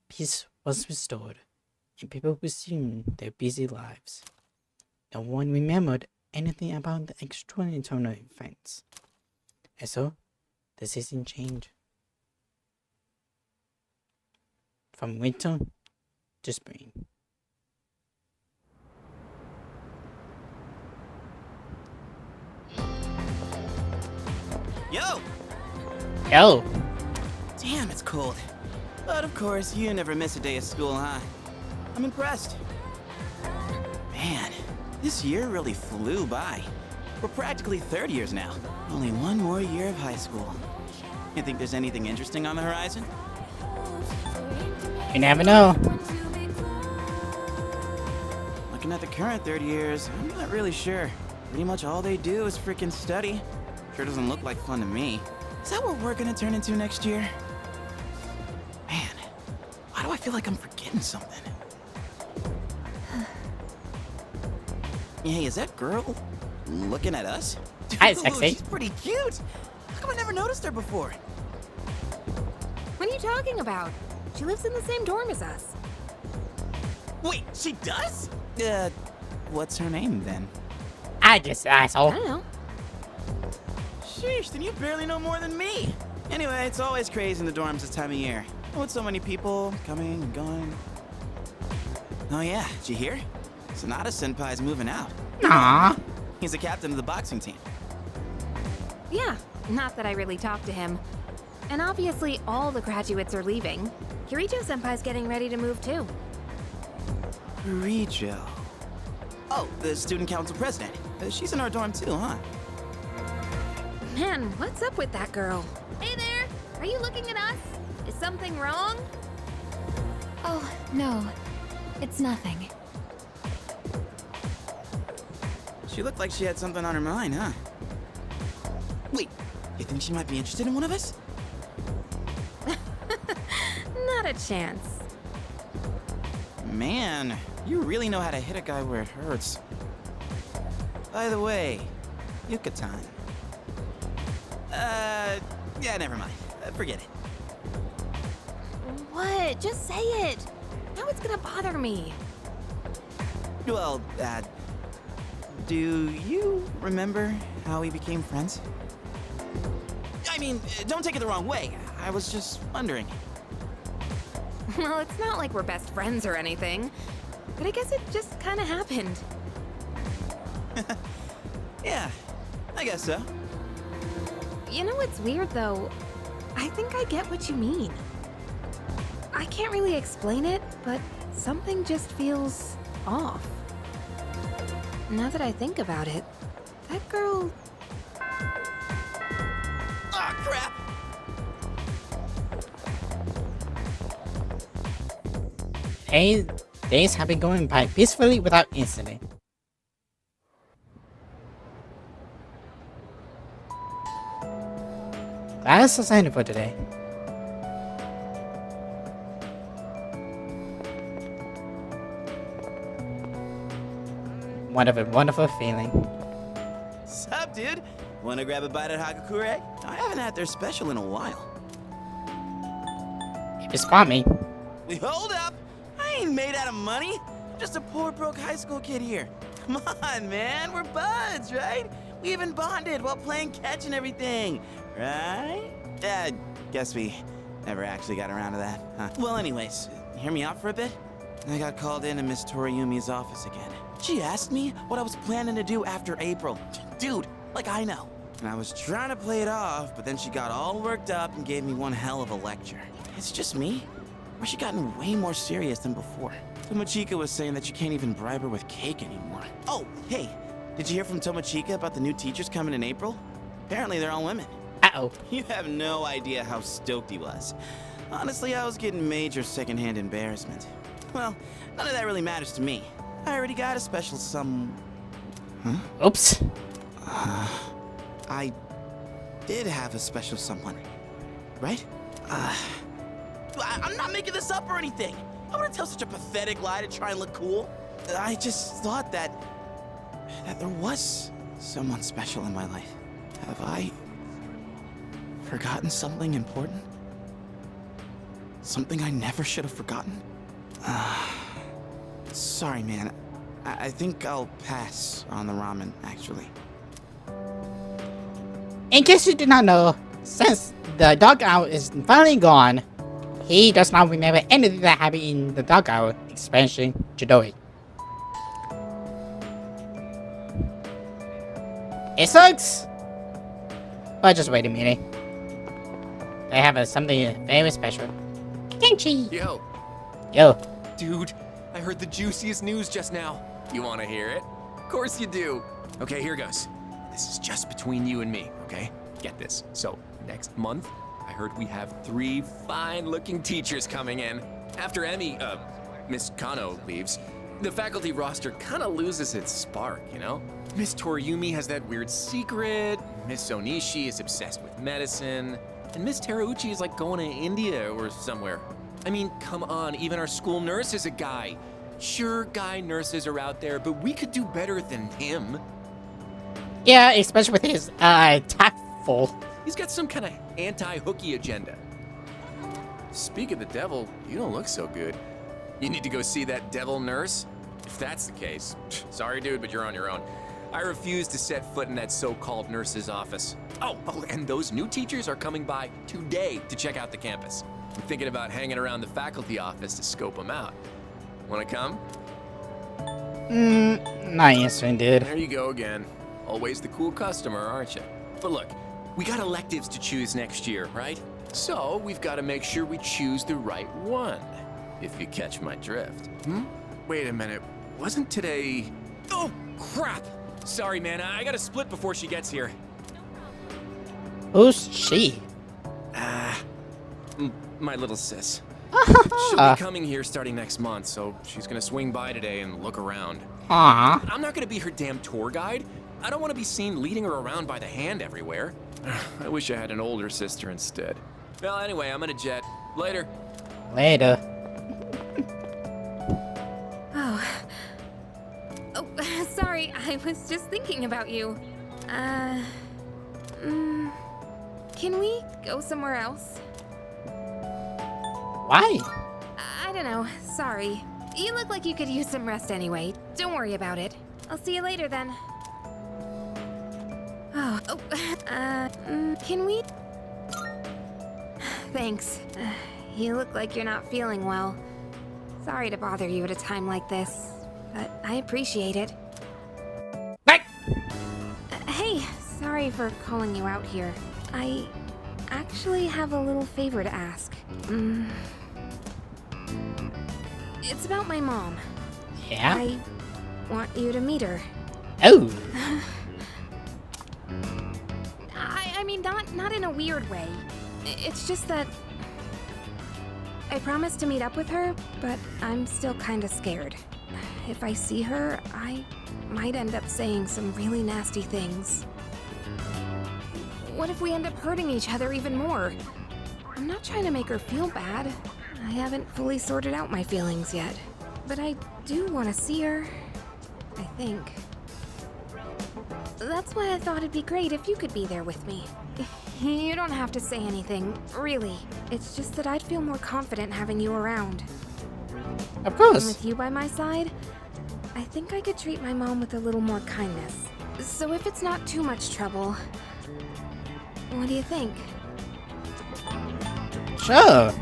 Peace was restored, and people resumed their busy lives. No one remembered anything about the extraordinary events. And so, the season changed. From winter to spring. Yo! Yo! Damn, it's cold. But of course, you never miss a day of school, huh? I'm impressed. Man, this year really flew by. We're practically third years now. Only one more year of high school. You think there's anything interesting on the horizon? You never know. Looking at the current third years, I'm not really sure. Pretty much all they do is freaking study. Sure doesn't look like fun to me. Is that what we're gonna turn into next year? Man, why do I feel like I'm forgetting something? Hey, is that girl looking at us? Hi, Dude, sexy. she's pretty cute. How come I never noticed her before? What are you talking about? She lives in the same dorm as us. Wait, she does? What's her name then? I just I asshole. don't know. Sheesh, then you barely know more than me. Anyway, it's always crazy in the dorms this time of year. With so many people coming and going. Oh yeah, did you hear? Sonata Senpai's moving out. Aww. He's the captain of the boxing team. Yeah, not that I really talked to him. And obviously all the graduates are leaving. Kirijo-senpai's getting ready to move too. Rijo. Oh, the student council president. She's in our dorm too, huh? Man, what's up with that girl? Hey there! Are you looking at us? Is something wrong? Oh, no. It's nothing. She looked like she had something on her mind, huh? Wait, you think she might be interested in one of us? Not a chance. Man, you really know how to hit a guy where it hurts. By the way, Yucatan. Yeah, never mind. Forget it. What? Just say it. Now it's gonna bother me. Well, do you remember how we became friends? I mean, don't take it the wrong way. I was just wondering. Well, it's not like we're best friends or anything. But I guess it just kinda happened. Yeah, I guess so. You know what's weird though? I think I get what you mean. I can't really explain it, but something just feels off. Now that I think about it, that girl... Ah, crap! Days have been going by peacefully without incident. That's the sign for today. What a wonderful feeling. Sup, dude? Wanna grab a bite at Hagakure? I haven't had their special in a while. If you spot me, Wait, hold up! I ain't made out of money. I'm just a poor, broke high school kid here. Come on, man. We're buds, right? We even bonded while playing catch and everything, right? Guess we never actually got around to that, huh? Well, anyways, hear me out for a bit? I got called into Miss Toriyumi's office again. She asked me what I was planning to do after April. Dude, like I know. And I was trying to play it off, but then she got all worked up and gave me one hell of a lecture. It's just me? Or she gotten way more serious than before? Tomochika was saying that you can't even bribe her with cake anymore. Oh, hey, did you hear from Tomochika about the new teachers coming in April? Apparently they're all women. uh-oh. You have no idea how stoked he was. Honestly, I was getting major secondhand embarrassment. Well, none of that really matters to me. I already got a special Oops. I did have a special someone, right? I'm not making this up or anything. I wouldn't tell such a pathetic lie to try and look cool. I just thought that there was someone special in my life. Have I forgotten something important? Something I never should have forgotten? Sorry, man. I think I'll pass on the ramen, actually. In case you did not know, since the dugout is finally gone, he does not remember anything that happened in the dugout expansion Chidori. It sucks! But just wait a minute. They have something very special. Kimchi! Yo, Yo. dude, I heard the juiciest news just now. You want to hear it? Of course you do. Okay, here goes. This is just between you and me, okay? Get this. So, next month, I heard we have 3 fine-looking teachers coming in. After Miss Kano leaves, the faculty roster kind of loses its spark, you know? Miss Toriumi has that weird secret, Miss Onishi is obsessed with medicine, and Miss Terauchi is like going to India or somewhere. I mean, come on, even our school nurse is a guy. Sure, guy nurses are out there, but we could do better than him. Yeah, especially with his, tactful. He's got some kind of anti-hooky agenda. Speak of the devil, you don't look so good. You need to go see that devil nurse? If that's the case, sorry dude, but you're on your own. I refuse to set foot in that so-called nurse's office. Oh, and those new teachers are coming by today to check out the campus. I'm thinking about hanging around the faculty office to scope them out. Wanna come? Not answering, dude. There you go again. Always the cool customer, aren't you? But look, we got electives to choose next year, right? So we've got to make sure we choose the right one, if you catch my drift. Wait a minute, wasn't today... Oh, crap! Sorry, man, I gotta split before she gets here. Who's she? My little sis. She'll be coming here starting next month, so she's gonna swing by today and look around. Aww. I'm not gonna be her damn tour guide. I don't want to be seen leading her around by the hand everywhere. I wish I had an older sister instead. Well, anyway, I'm gonna jet. Later. Later. Oh, sorry, I was just thinking about you. Can we go somewhere else? Why? I don't know, sorry. You look like you could use some rest anyway. Don't worry about it. I'll see you later then. Can we? Thanks. You look like you're not feeling well. Sorry to bother you at a time like this, but I appreciate it. Right. Hey, sorry for calling you out here. I actually have a little favor to ask. It's about my mom. Yeah? I want you to meet her. Oh. I mean, not in a weird way. It's just that I promised to meet up with her, but I'm still kinda scared. If I see her, I might end up saying some really nasty things. What if we end up hurting each other even more? I'm not trying to make her feel bad. I haven't fully sorted out my feelings yet. But I do want to see her, I think. That's why I thought it'd be great if you could be there with me. You don't have to say anything, really. It's just that I'd feel more confident having you around. Of And course. with you by my side, I think I could treat my mom with a little more kindness. So if it's not too much trouble, what do you think? Sure.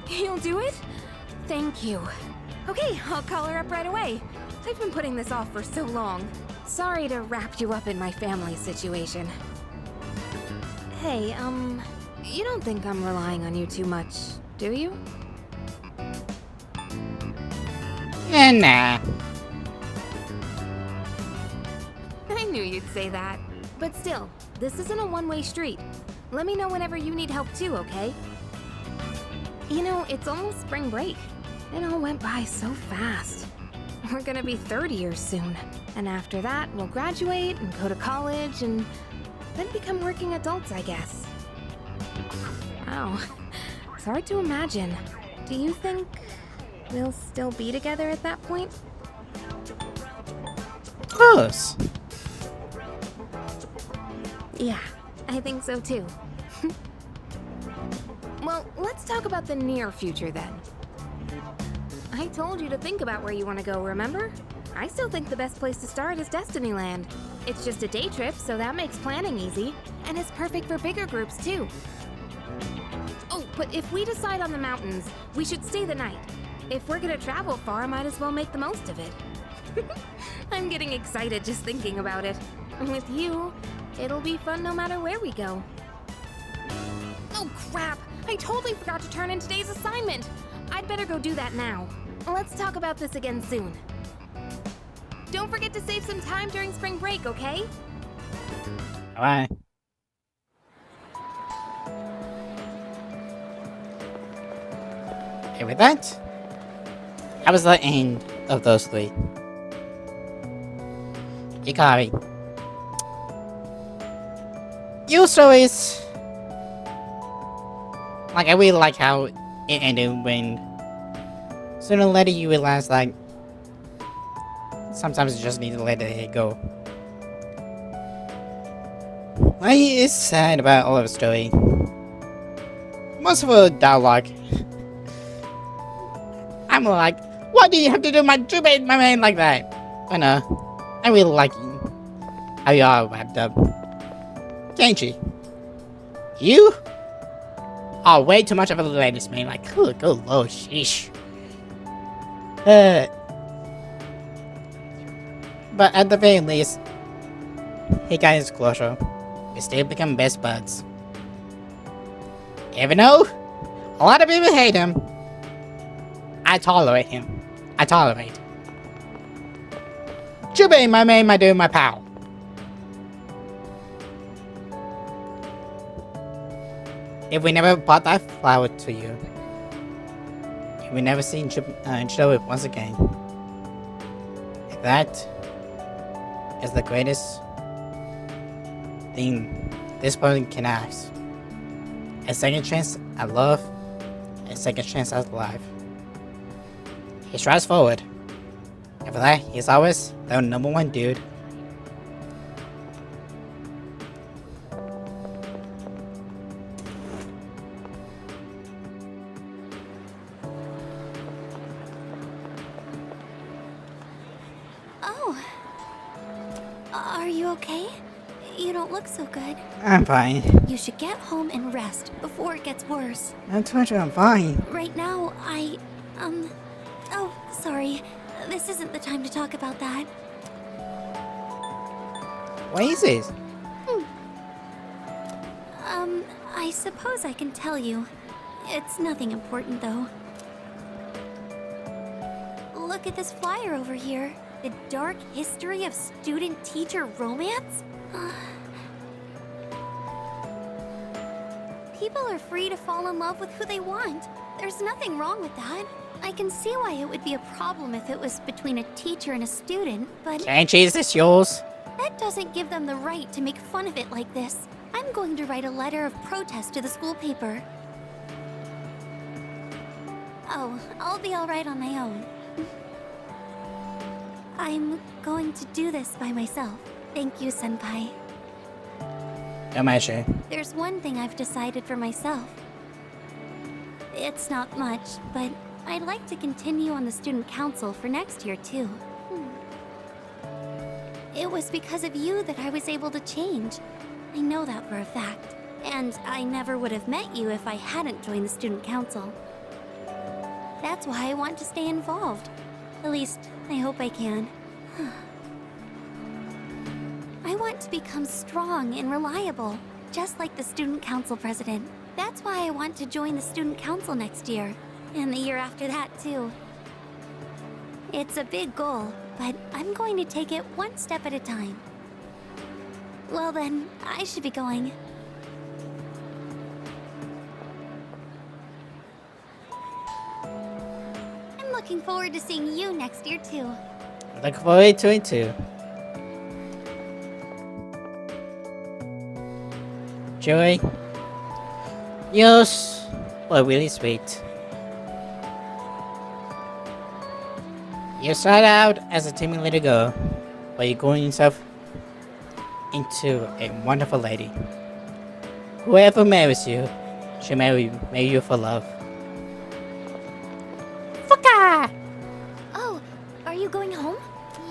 You'll do it? Thank you. Okay, I'll call her up right away. I've been putting this off for so long. Sorry to wrap you up in my family situation. Hey, you don't think I'm relying on you too much, do you? Nah. I knew you'd say that. But still, this isn't a one-way street. Let me know whenever you need help too, okay? You know, it's almost spring break. It all went by so fast. We're gonna be third years soon. And after that, we'll graduate and go to college and then become working adults, I guess. Wow. It's hard to imagine. Do you think we'll still be together at that point? Of course. Yeah, I think so too. Well, let's talk about the near future then. I told you to think about where you want to go, remember? I still think the best place to start is Destinyland. It's just a day trip, so that makes planning easy. And it's perfect for bigger groups, too. Oh, but if we decide on the mountains, we should stay the night. If we're gonna travel far, might as well make the most of it. I'm getting excited just thinking about it. With you, it'll be fun no matter where we go. Oh crap! I totally forgot to turn in today's assignment! I'd better go do that now. Let's talk about this again soon. Don't forget to save some time during spring break, okay? Alright. Okay, with that, that was the end of those three. Ikari. Your stories. Like, I really like how it ended when sooner or later you realize, like, sometimes you just need to let it go. Like, it's sad about all of the story. Most of the dialogue. I'm like, why do you have to do my stupid my man like that? But no, I really like how you all wrapped up. Kenji, you are way too much of a latest man. Like, good lord, sheesh. But at the very least, he got his closure. We still become best buds. Even though a lot of people hate him, I tolerate him. I tolerate. Jubei, my man, my dude, my pal. If we never bought that flower to you, if we never seen show it once again, that is the greatest thing this person can ask. A second chance at love, a second chance at life. He strives forward. And for that, he's always the #1 dude. Oh. Are you okay? You don't look so good. I'm fine. You should get home and rest before it gets worse. I told you I'm fine. Right now, Oh, sorry. This isn't the time to talk about that. What is this? I suppose I can tell you. It's nothing important, though. Look at this flyer over here. The dark history of student-teacher romance? People are free to fall in love with who they want. There's nothing wrong with that. I can see why it would be a problem if it was between a teacher and a student, but Kenji, is this yours? that doesn't give them the right to make fun of it like this. I'm going to write a letter of protest to the school paper. Oh, I'll be alright on my own. I'm going to do this by myself. Thank you, Senpai. No matter. There's one thing I've decided for myself. It's not much, but I'd like to continue on the student council for next year, too. It was because of you that I was able to change. I know that for a fact. And I never would have met you if I hadn't joined the student council. That's why I want to stay involved. At least, I hope I can. I want to become strong and reliable, just like the student council president. That's why I want to join the student council next year. And the year after that, too. It's a big goal, but I'm going to take it one step at a time. Well then, I should be going. I'm looking forward to seeing you next year, too. Look forward to it too. Joy, yours were really sweet. You started out as a timid little girl, but you're growing yourself into a wonderful lady. Whoever marries you She marry you for love. Fucker! Oh, are you going home?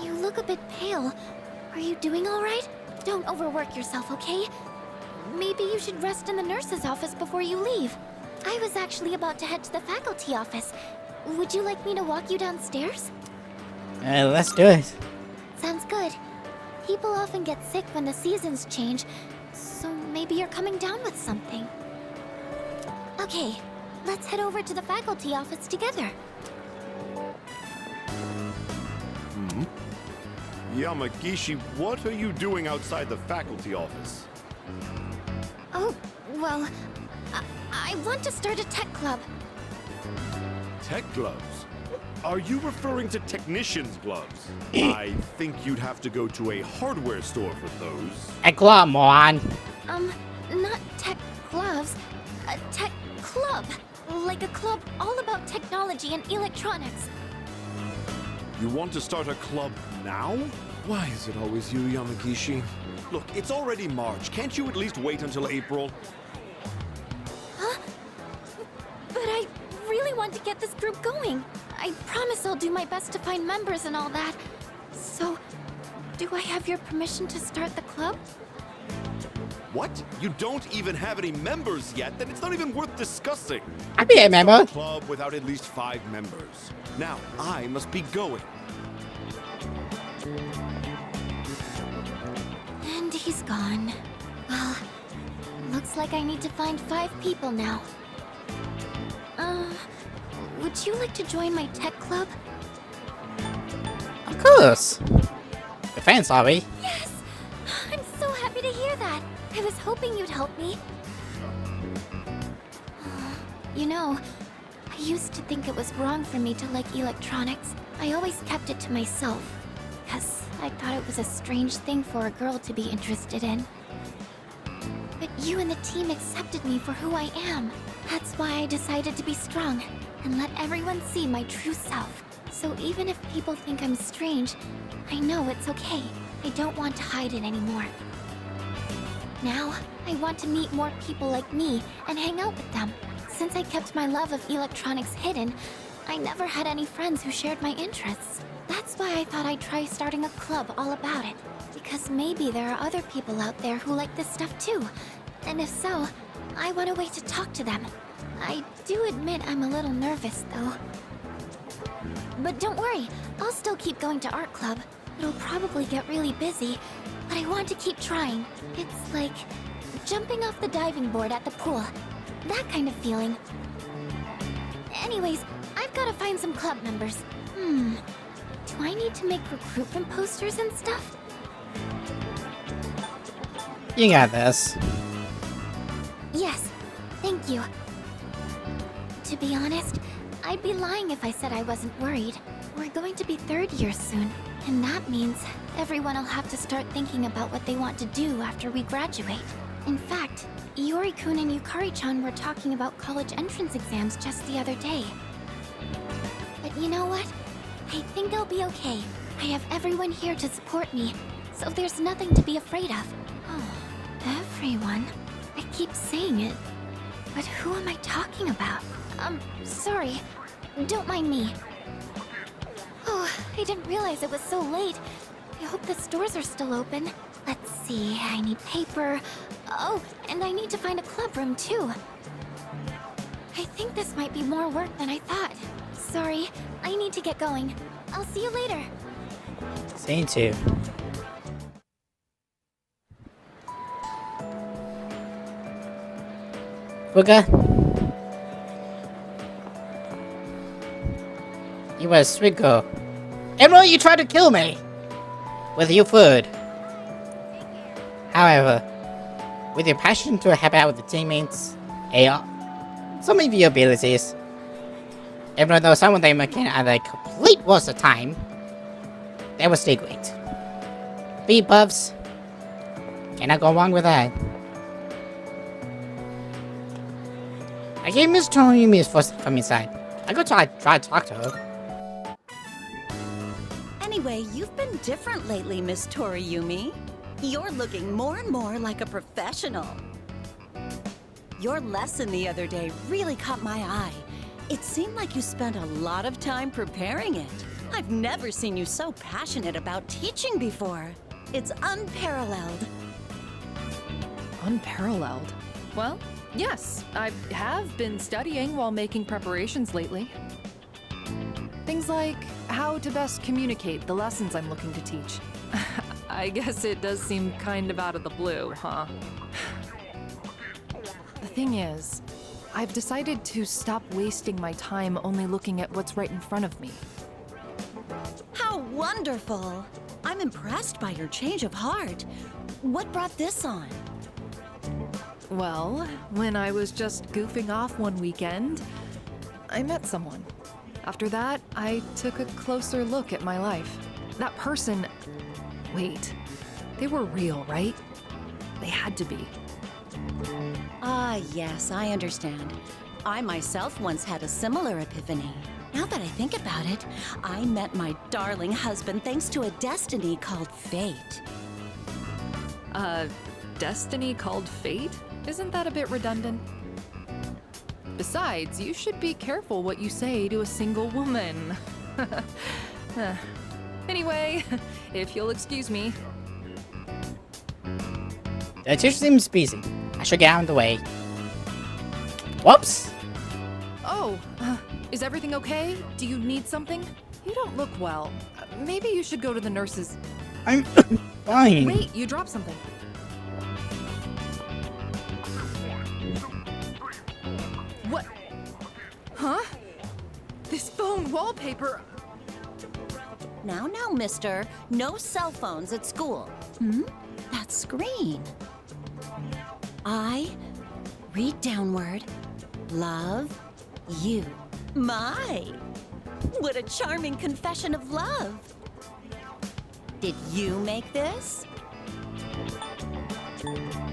You look a bit pale. Are you doing all right? Don't overwork yourself, okay? Maybe you should rest in the nurse's office before you leave. I was actually about to head to the faculty office. Would you like me to walk you downstairs? Let's do it. Sounds good. People often get sick when the seasons change, so maybe you're coming down with something. Okay, let's head over to the faculty office together. Yamagishi, what are you doing outside the faculty office? Oh, well, I want to start a tech club. Tech gloves? Are you referring to technician's gloves? I think you'd have to go to a hardware store for those. A club, moron. Not tech gloves, a tech club. Like a club all about technology and electronics. You want to start a club now? Why is it always you, Yamagishi? Look, it's already March. Can't you at least wait until April? Huh? But I really want to get this group going. I promise I'll do my best to find members and all that. So, do I have your permission to start the club? What? You don't even have any members yet? Then it's not even worth discussing. I'd be a member. Start a club without at least 5 members. Now, I must be going. And he's gone. Well, looks like I need to find 5 people now. Would you like to join my tech club? Of course. Your fans, are we? Yes! I'm so happy to hear that. I was hoping you'd help me. You know, I used to think it was wrong for me to like electronics. I always kept it to myself, because I thought it was a strange thing for a girl to be interested in. But you and the team accepted me for who I am. That's why I decided to be strong and let everyone see my true self. So even if people think I'm strange, I know it's okay. I don't want to hide it anymore. Now, I want to meet more people like me and hang out with them. Since I kept my love of electronics hidden, I never had any friends who shared my interests. That's why I thought I'd try starting a club all about it. Because maybe there are other people out there who like this stuff too. And if so, I want a way to talk to them. I do admit I'm a little nervous, though. But don't worry, I'll still keep going to art club. It'll probably get really busy, but I want to keep trying. It's like jumping off the diving board at the pool. That kind of feeling. Anyways, I've got to find some club members. Do I need to make recruitment posters and stuff? You got this. Yes, thank you. To be honest, I'd be lying if I said I wasn't worried. We're going to be 3rd year soon, and that means everyone will have to start thinking about what they want to do after we graduate. In fact, Iori-kun and Yukari-chan were talking about college entrance exams just the other day. But you know what? I think I'll be okay. I have everyone here to support me, so there's nothing to be afraid of. Oh, everyone? I keep saying it, but who am I talking about? Sorry. Don't mind me. Oh, I didn't realize it was so late. I hope the stores are still open. Let's see, I need paper. Oh, and I need to find a club room too. I think this might be more work than I thought. Sorry, I need to get going. I'll see you later. See you too. Booger. You were a sweet girl. Emerald, you tried to kill me with your food. However, with your passion to help out with the teammates, some of your abilities, even though some of them can have a complete waste of time, they will stay great. Beat buffs, cannot go wrong with that. I gave Miss Toriumi first from inside. I go try to talk to her. Anyway, you've been different lately, Miss Toriumi. You're looking more and more like a professional. Your lesson the other day really caught my eye. It seemed like you spent a lot of time preparing it. I've never seen you so passionate about teaching before. It's unparalleled. Unparalleled? Well, yes, I have been studying while making preparations lately. Things like how to best communicate the lessons I'm looking to teach. I guess it does seem kind of out of the blue, huh? The thing is, I've decided to stop wasting my time only looking at what's right in front of me. How wonderful! I'm impressed by your change of heart. What brought this on? Well, when I was just goofing off one weekend, I met someone. After that, I took a closer look at my life. That person... Wait, they were real, right? They had to be. Ah, yes, I understand. I myself once had a similar epiphany. Now that I think about it, I met my darling husband thanks to a destiny called fate. Destiny called fate? Isn't that a bit redundant? Besides, you should be careful what you say to a single woman. Anyway, if you'll excuse me. The teacher seems busy. I should get out of the way. Whoops! Oh, is everything okay? Do you need something? You don't look well. Maybe you should go to the nurses. I'm fine. Wait, you dropped something. What? Huh? This phone wallpaper. Now, mister, no cell phones at school. That screen. I read downward, love you. My, what a charming confession of love. Did you make this?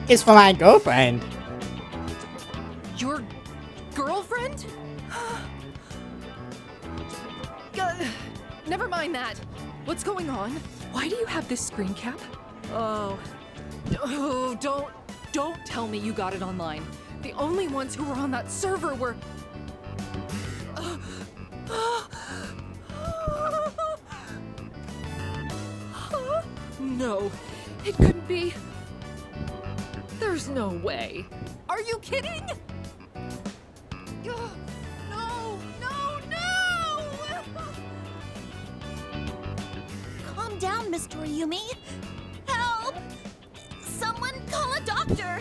It's for my girlfriend. Your girlfriend? Never mind that. What's going on? Why do you have this screen cap? Oh, don't tell me you got it online. The only ones who were on that server were... No, it couldn't be. There's no way. Are you kidding? No! Calm down, Mr. Ayumi. Help! Someone call a doctor!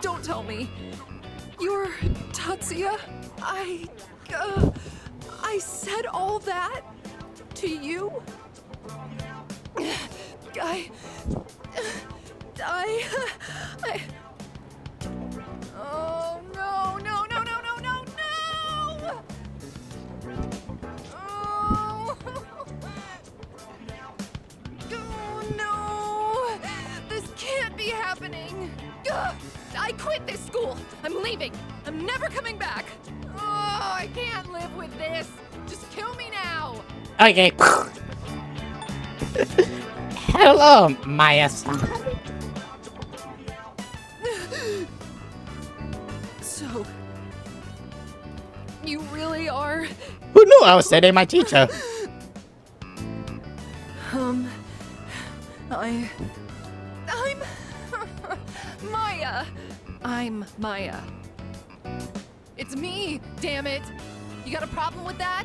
Don't tell me. You're Tatsuya? I said all that to you? Oh, no! Oh. Oh, no! This can't be happening! I quit this school! I'm leaving! I'm never coming back! Oh, I can't live with this! Just kill me now! Okay. Hello, Maya-san. So, you really are... Who knew I was studying my teacher? I'm Maya. I'm Maya. It's me, damn it. You got a problem with that?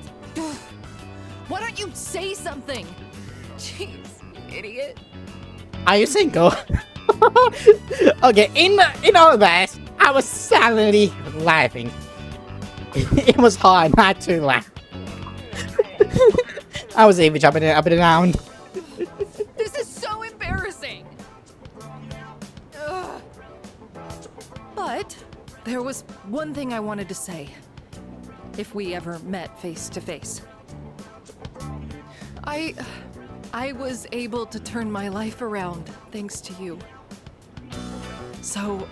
Why don't you say something? Jeez, you idiot. Are you single? Okay, in all that, I was silently laughing. It was hard not to laugh. I was even jumping up and down. This is so embarrassing. Ugh. But there was one thing I wanted to say. If we ever met face to face. I was able to turn my life around thanks to you. So,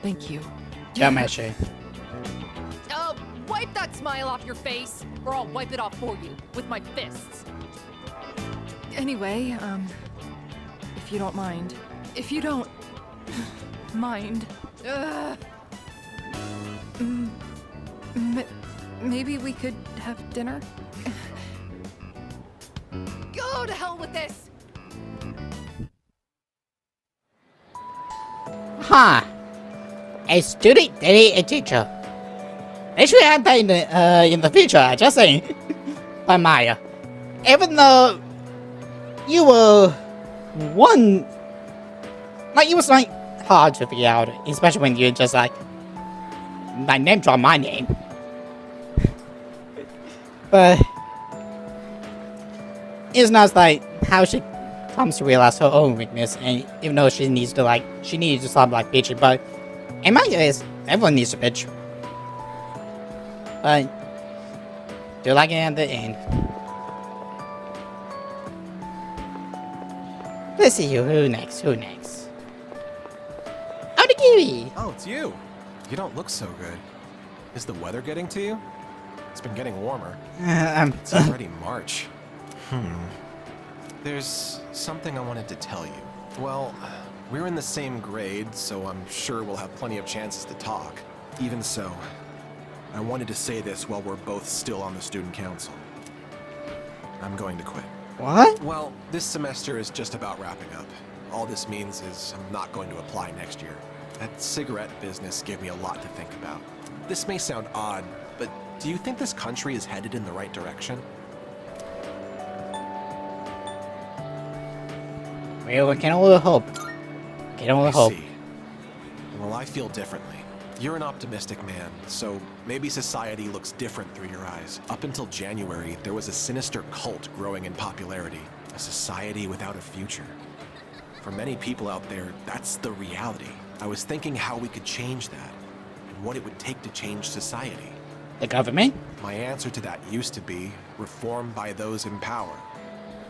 thank you. Yamashi. Wipe that smile off your face, or I'll wipe it off for you with my fists. Anyway, if if you don't mind. If you don't mind. Maybe we could have dinner? Go to hell with this! Huh. A student dating a teacher. They should have that in the future, just saying. But Maya, even though you were one, like, it was like hard to figure out, especially when you just like name drop my name. But it's not like how she comes to realize her own weakness, and even though she needs to stop like bitching, but in my case, everyone needs to bitch. But do like it at the end. Let's see who next. Oh, the kiwi. Oh, it's you. You don't look so good. Is the weather getting to you? It's been getting warmer. It's already March. There's something I wanted to tell you. Well, we're in the same grade, so I'm sure we'll have plenty of chances to talk. Even so, I wanted to say this while we're both still on the student council. I'm going to quit. What? Well, this semester is just about wrapping up. All this means is I'm not going to apply next year. That cigarette business gave me a lot to think about. This may sound odd, but do you think this country is headed in the right direction? Well, we can only hope. I see. Well, I feel differently. You're an optimistic man, so maybe society looks different through your eyes. Up until January, there was a sinister cult growing in popularity. A society without a future. For many people out there, that's the reality. I was thinking how we could change that, and what it would take to change society. The government? My answer to that used to be reform by those in power.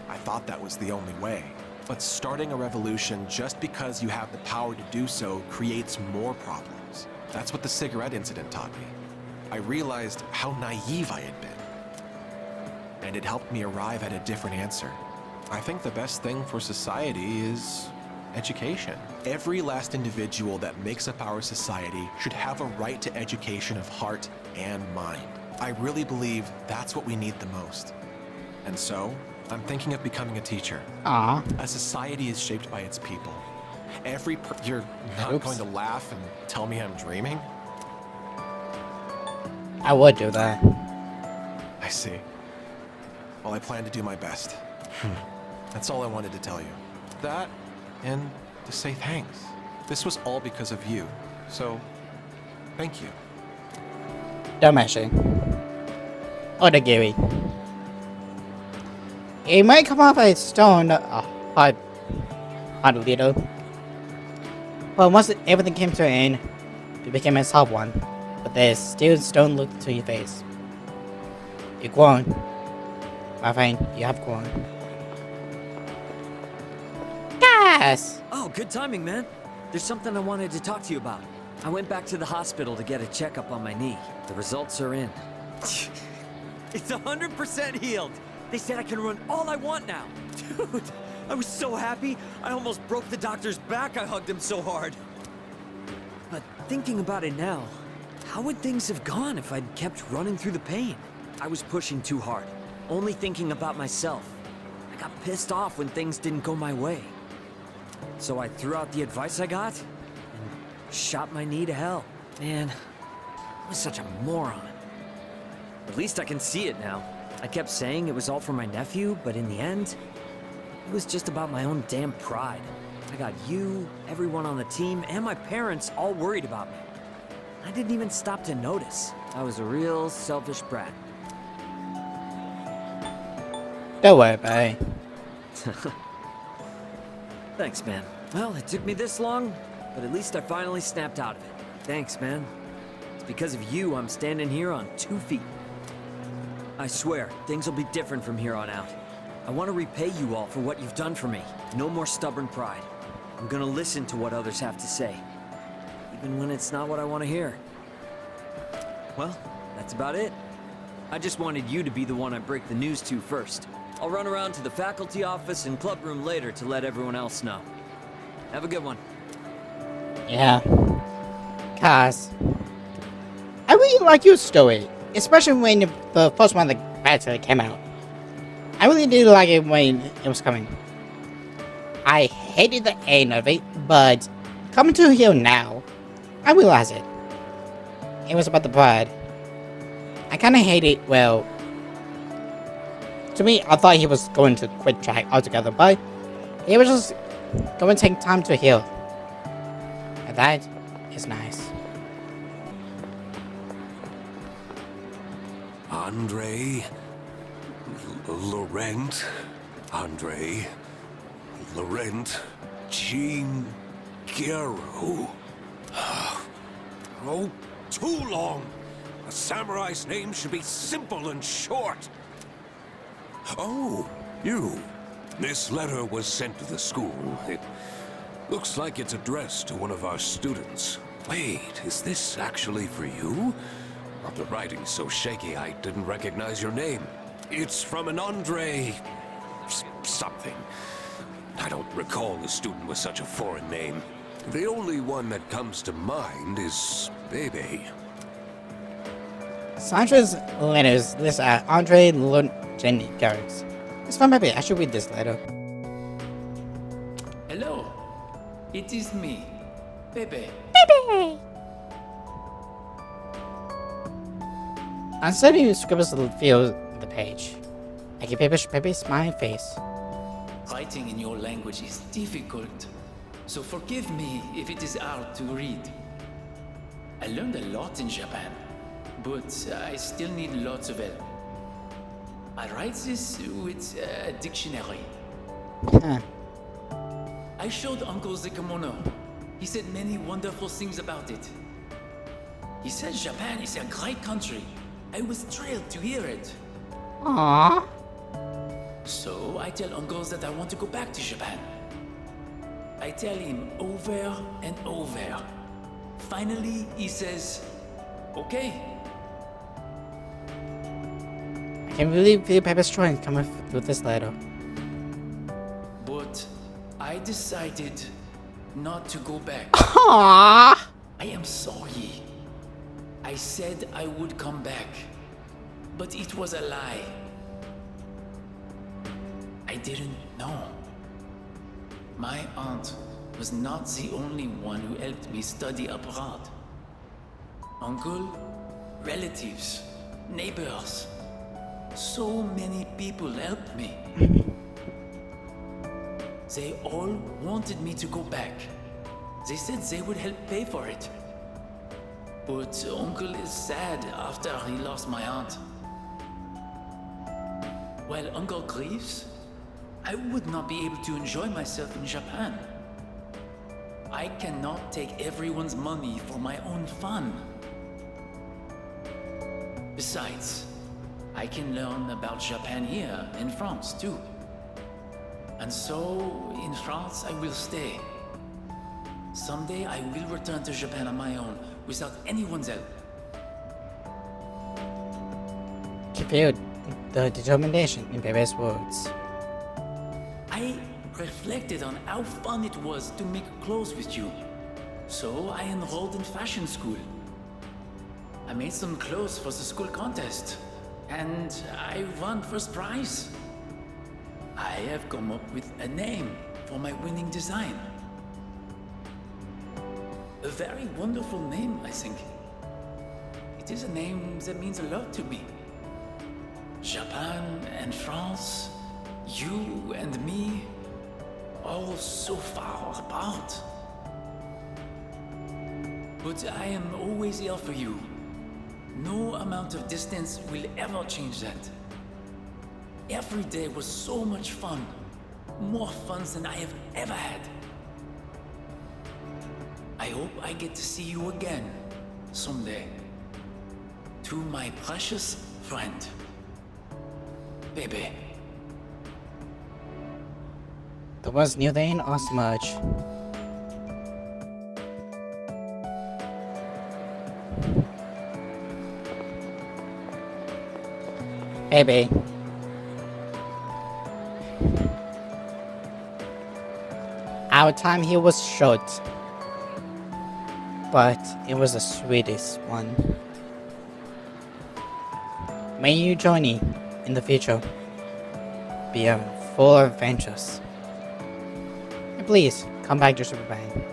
I thought that was the only way. But starting a revolution just because you have the power to do so creates more problems. That's what the cigarette incident taught me. I realized how naive I had been. And it helped me arrive at a different answer. I think the best thing for society is education. Every last individual that makes up our society should have a right to education of heart and mind. I really believe that's what we need the most. And so, I'm thinking of becoming a teacher. Ah. A society is shaped by its people. You're not going to laugh and tell me I'm dreaming? I would do that. I see. Well, I plan to do my best. That's all I wanted to tell you. That, and to say thanks. This was all because of you. So, thank you. Don't mention. Or the kiwi. It might come off a stone, hard a little. But once everything came to an end, it became a soft one. But there's still stone look to your face. You're grown. My friend, you have grown. Yes! Oh, good timing, man. There's something I wanted to talk to you about. I went back to the hospital to get a checkup on my knee. The results are in. It's 100% healed. They said I can run all I want now. Dude, I was so happy. I almost broke the doctor's back. I hugged him so hard. But thinking about it now, how would things have gone if I'd kept running through the pain? I was pushing too hard, only thinking about myself. I got pissed off when things didn't go my way. So I threw out the advice I got and shot my knee to hell. Man, I was such a moron. At least I can see it now. I kept saying it was all for my nephew, but in the end, it was just about my own damn pride. I got you, everyone on the team, and my parents all worried about me. I didn't even stop to notice. I was a real selfish brat. Don't worry about it. Thanks, man. Well, it took me this long, but at least I finally snapped out of it. Thanks, man. It's because of you I'm standing here on 2 feet. I swear, things will be different from here on out. I want to repay you all for what you've done for me. No more stubborn pride. I'm gonna listen to what others have to say, even when it's not what I want to hear. Well, that's about it. I just wanted you to be the one I break the news to first. I'll run around to the faculty office and club room later to let everyone else know. Have a good one. Yeah. Cause I really like your story, especially when the first one that actually came out. I really did like it when it was coming. I hated the end of it, but coming to here now, I realize it. It was about the blood. I kind of hate it. Well, to me, I thought he was going to quit track altogether, but it was just going to take time to heal. And that is nice. Andre, Laurent, Andre, Laurent, Jean, Guerrero. Oh, too long. A samurai's name should be simple and short. Oh, you. This letter was sent to the school. It looks like it's addressed to one of our students. Wait, is this actually for you? The writing's so shaky I didn't recognize your name. It's from an Andre... something. I don't recall a student with such a foreign name. The only one that comes to mind is Bebe. Sandra's letters list Andre Jenny Garrix. It's fun, maybe I should read this letter. Hello, it is me, Pepe. Unsteady scribbles fill the page. I give Pepe smiley face. Writing in your language is difficult, so forgive me if it is hard to read. I learned a lot in Japan, but I still need lots of help. I write this with a dictionary. Huh. I showed Uncle the kimono. He said many wonderful things about it. He said Japan is a great country. I was thrilled to hear it. Aww. So I tell Uncle that I want to go back to Japan. I tell him over and over. Finally, he says, okay. I can really feel Pepe's strength coming through this letter. But I decided not to go back. Aww. I am sorry. I said I would come back, but it was a lie. I didn't know. My aunt was not the only one who helped me study abroad. Uncle, relatives, neighbors, so many people helped me. They all wanted me to go back. They said they would help pay for it. But Uncle is sad after he lost my aunt. While Uncle grieves, I would not be able to enjoy myself in Japan. I cannot take everyone's money for my own fun. Besides, I can learn about Japan here in France too. And so, in France, I will stay. Someday I will return to Japan on my own, without anyone's help. Can feel the determination in Pepe's words. I reflected on how fun it was to make clothes with you. So I enrolled in fashion school. I made some clothes for the school contest, and I won first prize. I have come up with a name for my winning design. A very wonderful name, I think. It is a name that means a lot to me. Japan and France, you and me, all so far apart. But I am always here for you. No amount of distance will ever change that. Every day was so much fun. More fun than I have ever had. I hope I get to see you again someday. To my precious friend, Bebe. The words near the end are smudge. Baby. Our time here was short, but it was the sweetest one. May your journey in the future be full of adventures. And please come back to Superman,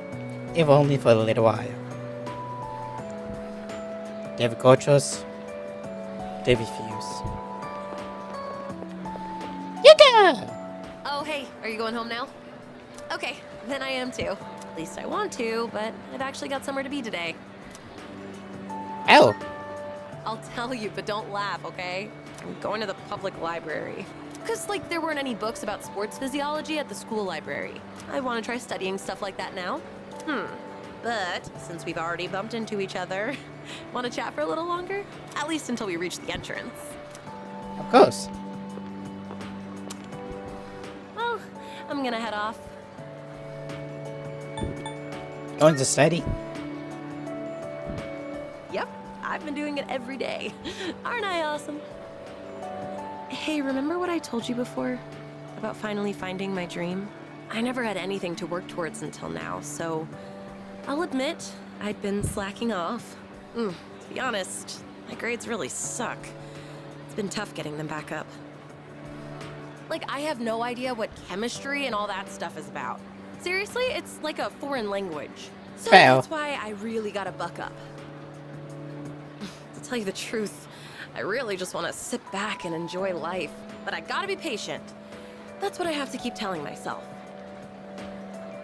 if only for a little while. David Gorgeous, David Fuse. Oh, hey, are you going home now? Okay, then I am too. At least I want to, but I've actually got somewhere to be today. Oh, I'll tell you, but don't laugh, okay? I'm going to the public library. Because, like, there weren't any books about sports physiology at the school library. I want to try studying stuff like that now. But, since we've already bumped into each other, want to chat for a little longer? At least until we reach the entrance. of course. Well, I'm gonna head off. Going to study. Yep, I've been doing it every day. Aren't I awesome? Hey, remember what I told you before? About finally finding my dream? I never had anything to work towards until now, so I'll admit I'd been slacking off. To be honest, my grades really suck. It's been tough getting them back up. Like, I have no idea what chemistry and all that stuff is about. Seriously, it's like a foreign language. So Fail. that's why I really gotta buck up. To tell you the truth, I really just want to sit back and enjoy life. But I gotta be patient. That's what I have to keep telling myself.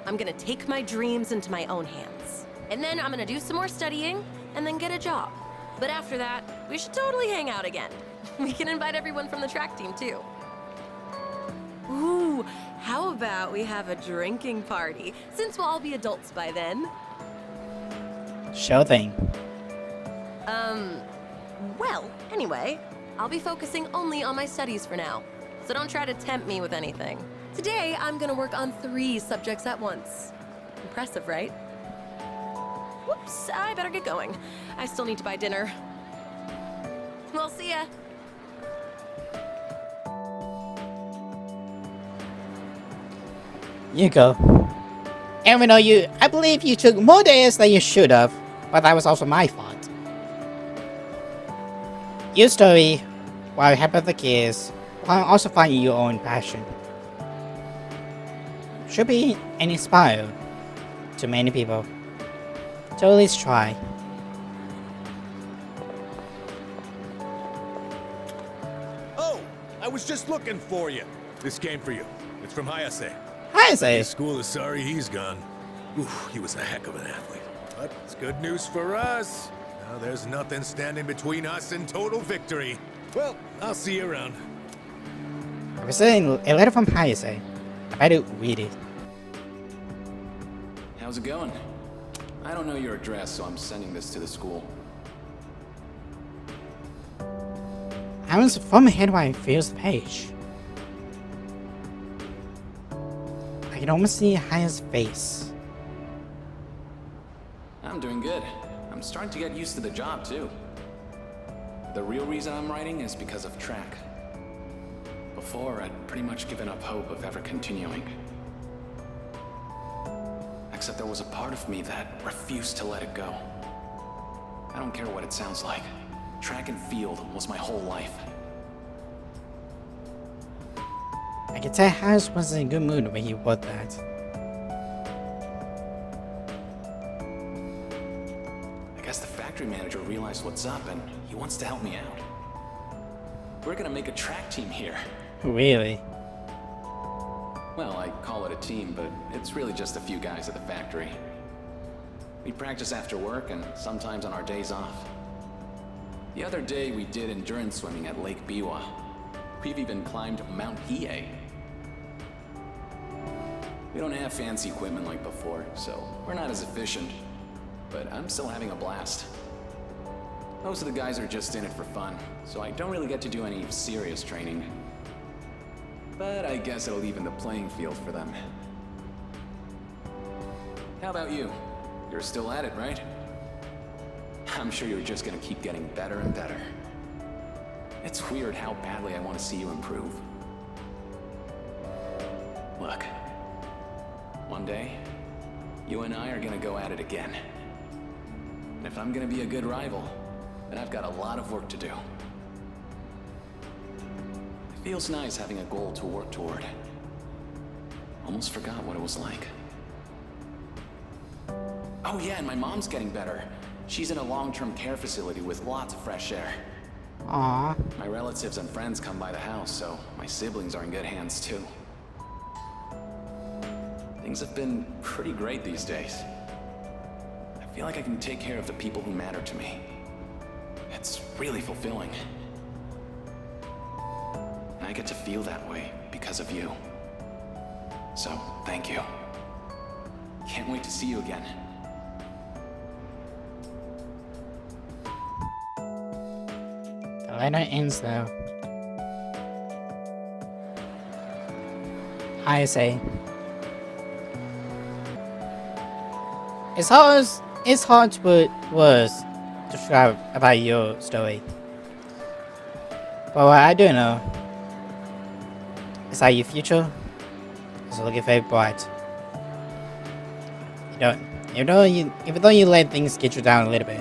I'm gonna take my dreams into my own hands. And then I'm gonna do some more studying, and then get a job. But after that, we should totally hang out again. We can invite everyone from the track team, too. Ooh, how about we have a drinking party, since we'll all be adults by then? Sure thing. Well, anyway, I'll be focusing only on my studies for now, so don't try to tempt me with anything. Today, I'm gonna work on 3 subjects at once. Impressive, right? Whoops, I better get going. I still need to buy dinner. Well, see ya. You go. Even though I believe you took more days than you should have, but that was also my fault. Your story, while helping the kids, while also finding your own passion, should be an inspire to many people. So at least try. Oh, I was just looking for you. This came for you. It's from Hayase. Hi, say. The school is sorry he's gone. Oof, he was a heck of an athlete. But it's good news for us. Now there's nothing standing between us and total victory. Well, I'll see you around. I was saying a letter from Hayase. I better read it. How's it going? I don't know your address, so I'm sending this to the school. I was from ahead while I fills the page. I can almost see Haya's face. I'm doing good. I'm starting to get used to the job, too. The real reason I'm writing is because of track. Before, I'd pretty much given up hope of ever continuing. Except there was a part of me that refused to let it go. I don't care what it sounds like. Track and field was my whole life. I can tell Hayas was in a good mood when he wrote that. I guess the factory manager realized what's up and he wants to help me out. We're gonna make a track team here. Really? Well, I call it a team, but it's really just a few guys at the factory. We practice after work and sometimes on our days off. The other day we did endurance swimming at Lake Biwa. We've even climbed Mount Hiei. We don't have fancy equipment like before, so we're not as efficient. But I'm still having a blast. Most of the guys are just in it for fun, so I don't really get to do any serious training. But I guess it'll even the playing field for them. How about you? You're still at it, right? I'm sure you're just gonna keep getting better and better. It's weird how badly I want to see you improve. Look, one one day, you and I are gonna go at it again. And if I'm gonna be a good rival, then I've got a lot of work to do. It feels nice having a goal to work toward. Almost forgot what it was like. Oh yeah, and my mom's getting better. She's in a long-term care facility with lots of fresh air. Aww. My relatives and friends come by the house, so my siblings are in good hands too. Things have been pretty great these days. I feel like I can take care of the people who matter to me. It's really fulfilling. And I get to feel that way because of you. So, thank you. Can't wait to see you again. The letter ends though. I say. It's hard to put words to describe about your story. But what I do know is that your future is looking very bright. Even though you let things get you down a little bit,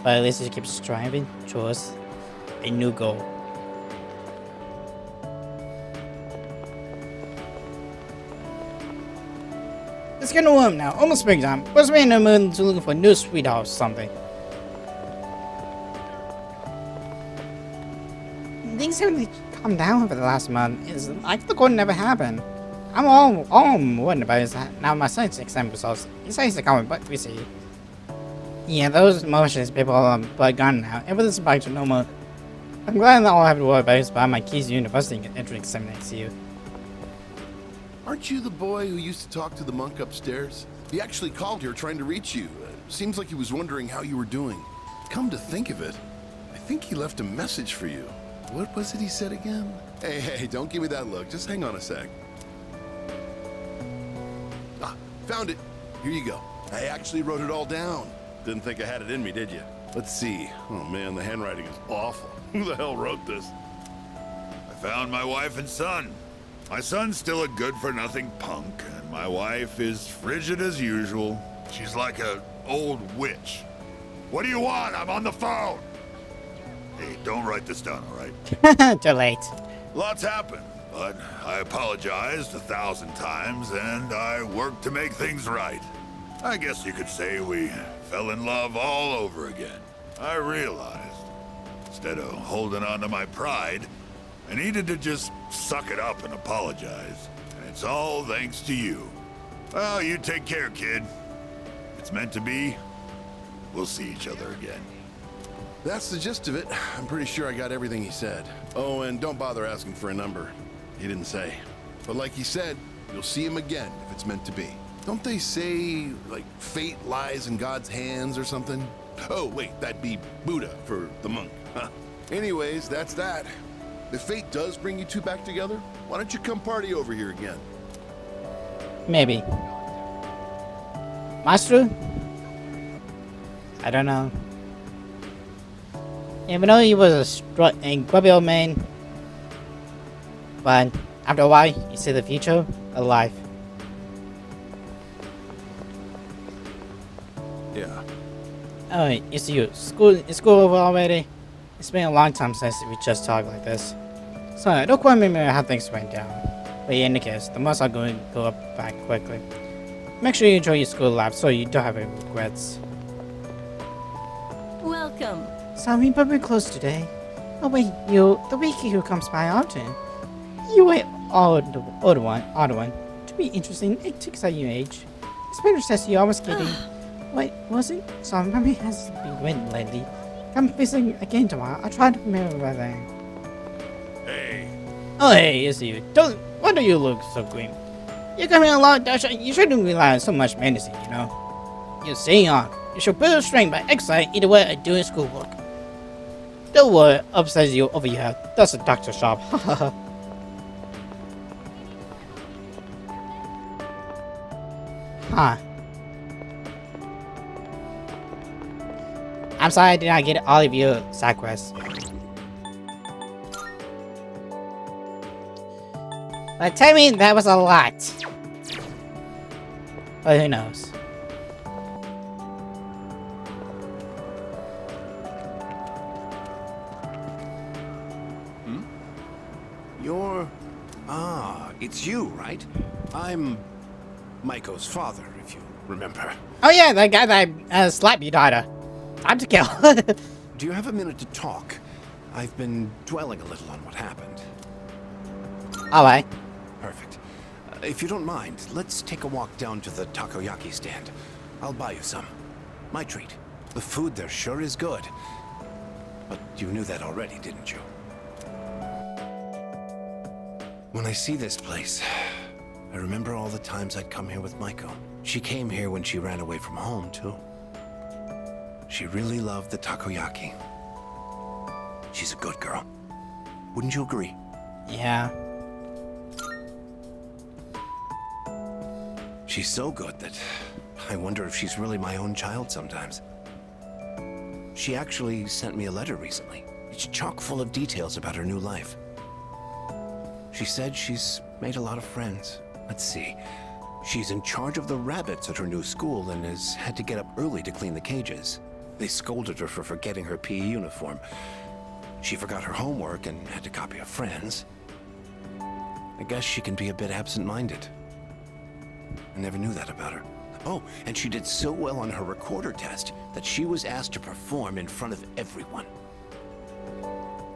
but at least you keep striving towards a new goal. It's getting warm now, almost springtime. Must be in the mood to looking for a new sweetheart or something. Things haven't calmed down over the last month. It's like the goal never happened. All I'm worried about is that now my science exam results. It says they're coming, but we see. Yeah, those emotions, people are gone now. Everything's back to normal. I'm glad that all I have to worry about is buying my keys to university and entering exam next year. Aren't you the boy who used to talk to the monk upstairs? He actually called here trying to reach you. Seems like he was wondering how you were doing. Come to think of it, I think he left a message for you. What was it he said again? Hey, don't give me that look. Just hang on a sec. Ah, found it. Here you go. I actually wrote it all down. Didn't think I had it in me, did you? Let's see. Oh man, the handwriting is awful. Who the hell wrote this? I found my wife and son. My son's still a good-for-nothing punk, and my wife is frigid as usual. She's like an old witch. What do you want? I'm on the phone! Hey, don't write this down, all right? Too late. Lots happened, but I apologized 1,000 times, and I worked to make things right. I guess you could say we fell in love all over again. I realized, instead of holding on to my pride, I needed to just suck it up and apologize. And it's all thanks to you. Well, you take care, kid. It's meant to be. We'll see each other again. That's the gist of it. I'm pretty sure I got everything he said. Oh, and don't bother asking for a number. He didn't say. But like he said, you'll see him again if it's meant to be. Don't they say, like, fate lies in God's hands or something? Oh, wait, that'd be Buddha for the monk. Huh. Anyways, that's that. If fate does bring you two back together, why don't you come party over here again? Maybe. Master? I don't know. Even though he was a grubby old man, but after a while, you see the future alive. Yeah. Oh, it's you. Is school over already? It's been a long time since we just talked like this. So, don't quite remember how things went down. But in any case, the months are going to go up back quickly. Make sure you enjoy your school life so you don't have any regrets. Welcome. Sorry, but we're close today. Oh wait, the wiki who comes by often. You were odd one. To be interesting, it takes at your age. Spider says you're always kidding. Wait, was it? Sorry, my memory has been went lately. Come visiting again tomorrow. I'll try to remember by then. Hey. Oh hey, it's you. Why do you look so grim? You're coming along, Dasha. You shouldn't rely on so much medicine, you know. You're staying on. You should build strength by exercise either way or doing schoolwork. Don't worry, upstairs you over your head. That's a doctor's shop. Huh. I'm sorry I did not get all of your side quests. But tell me that was a lot. But who knows? It's you, right? I'm Maiko's father, if you remember. Oh yeah, that guy that slapped you, daughter. Time to kill. Do you have a minute to talk? I've been dwelling a little on what happened. Alright. Perfect. If you don't mind, let's take a walk down to the takoyaki stand. I'll buy you some. My treat. The food there sure is good. But you knew that already, didn't you? When I see this place, I remember all the times I'd come here with Maiko. She came here when she ran away from home, too. She really loved the takoyaki. She's a good girl. Wouldn't you agree? Yeah. She's so good that I wonder if she's really my own child sometimes. She actually sent me a letter recently. It's chock full of details about her new life. She said she's made a lot of friends. Let's see. She's in charge of the rabbits at her new school and has had to get up early to clean the cages. They scolded her for forgetting her PE uniform. She forgot her homework and had to copy a friend's. I guess she can be a bit absent-minded. I never knew that about her. Oh, and she did so well on her recorder test that she was asked to perform in front of everyone.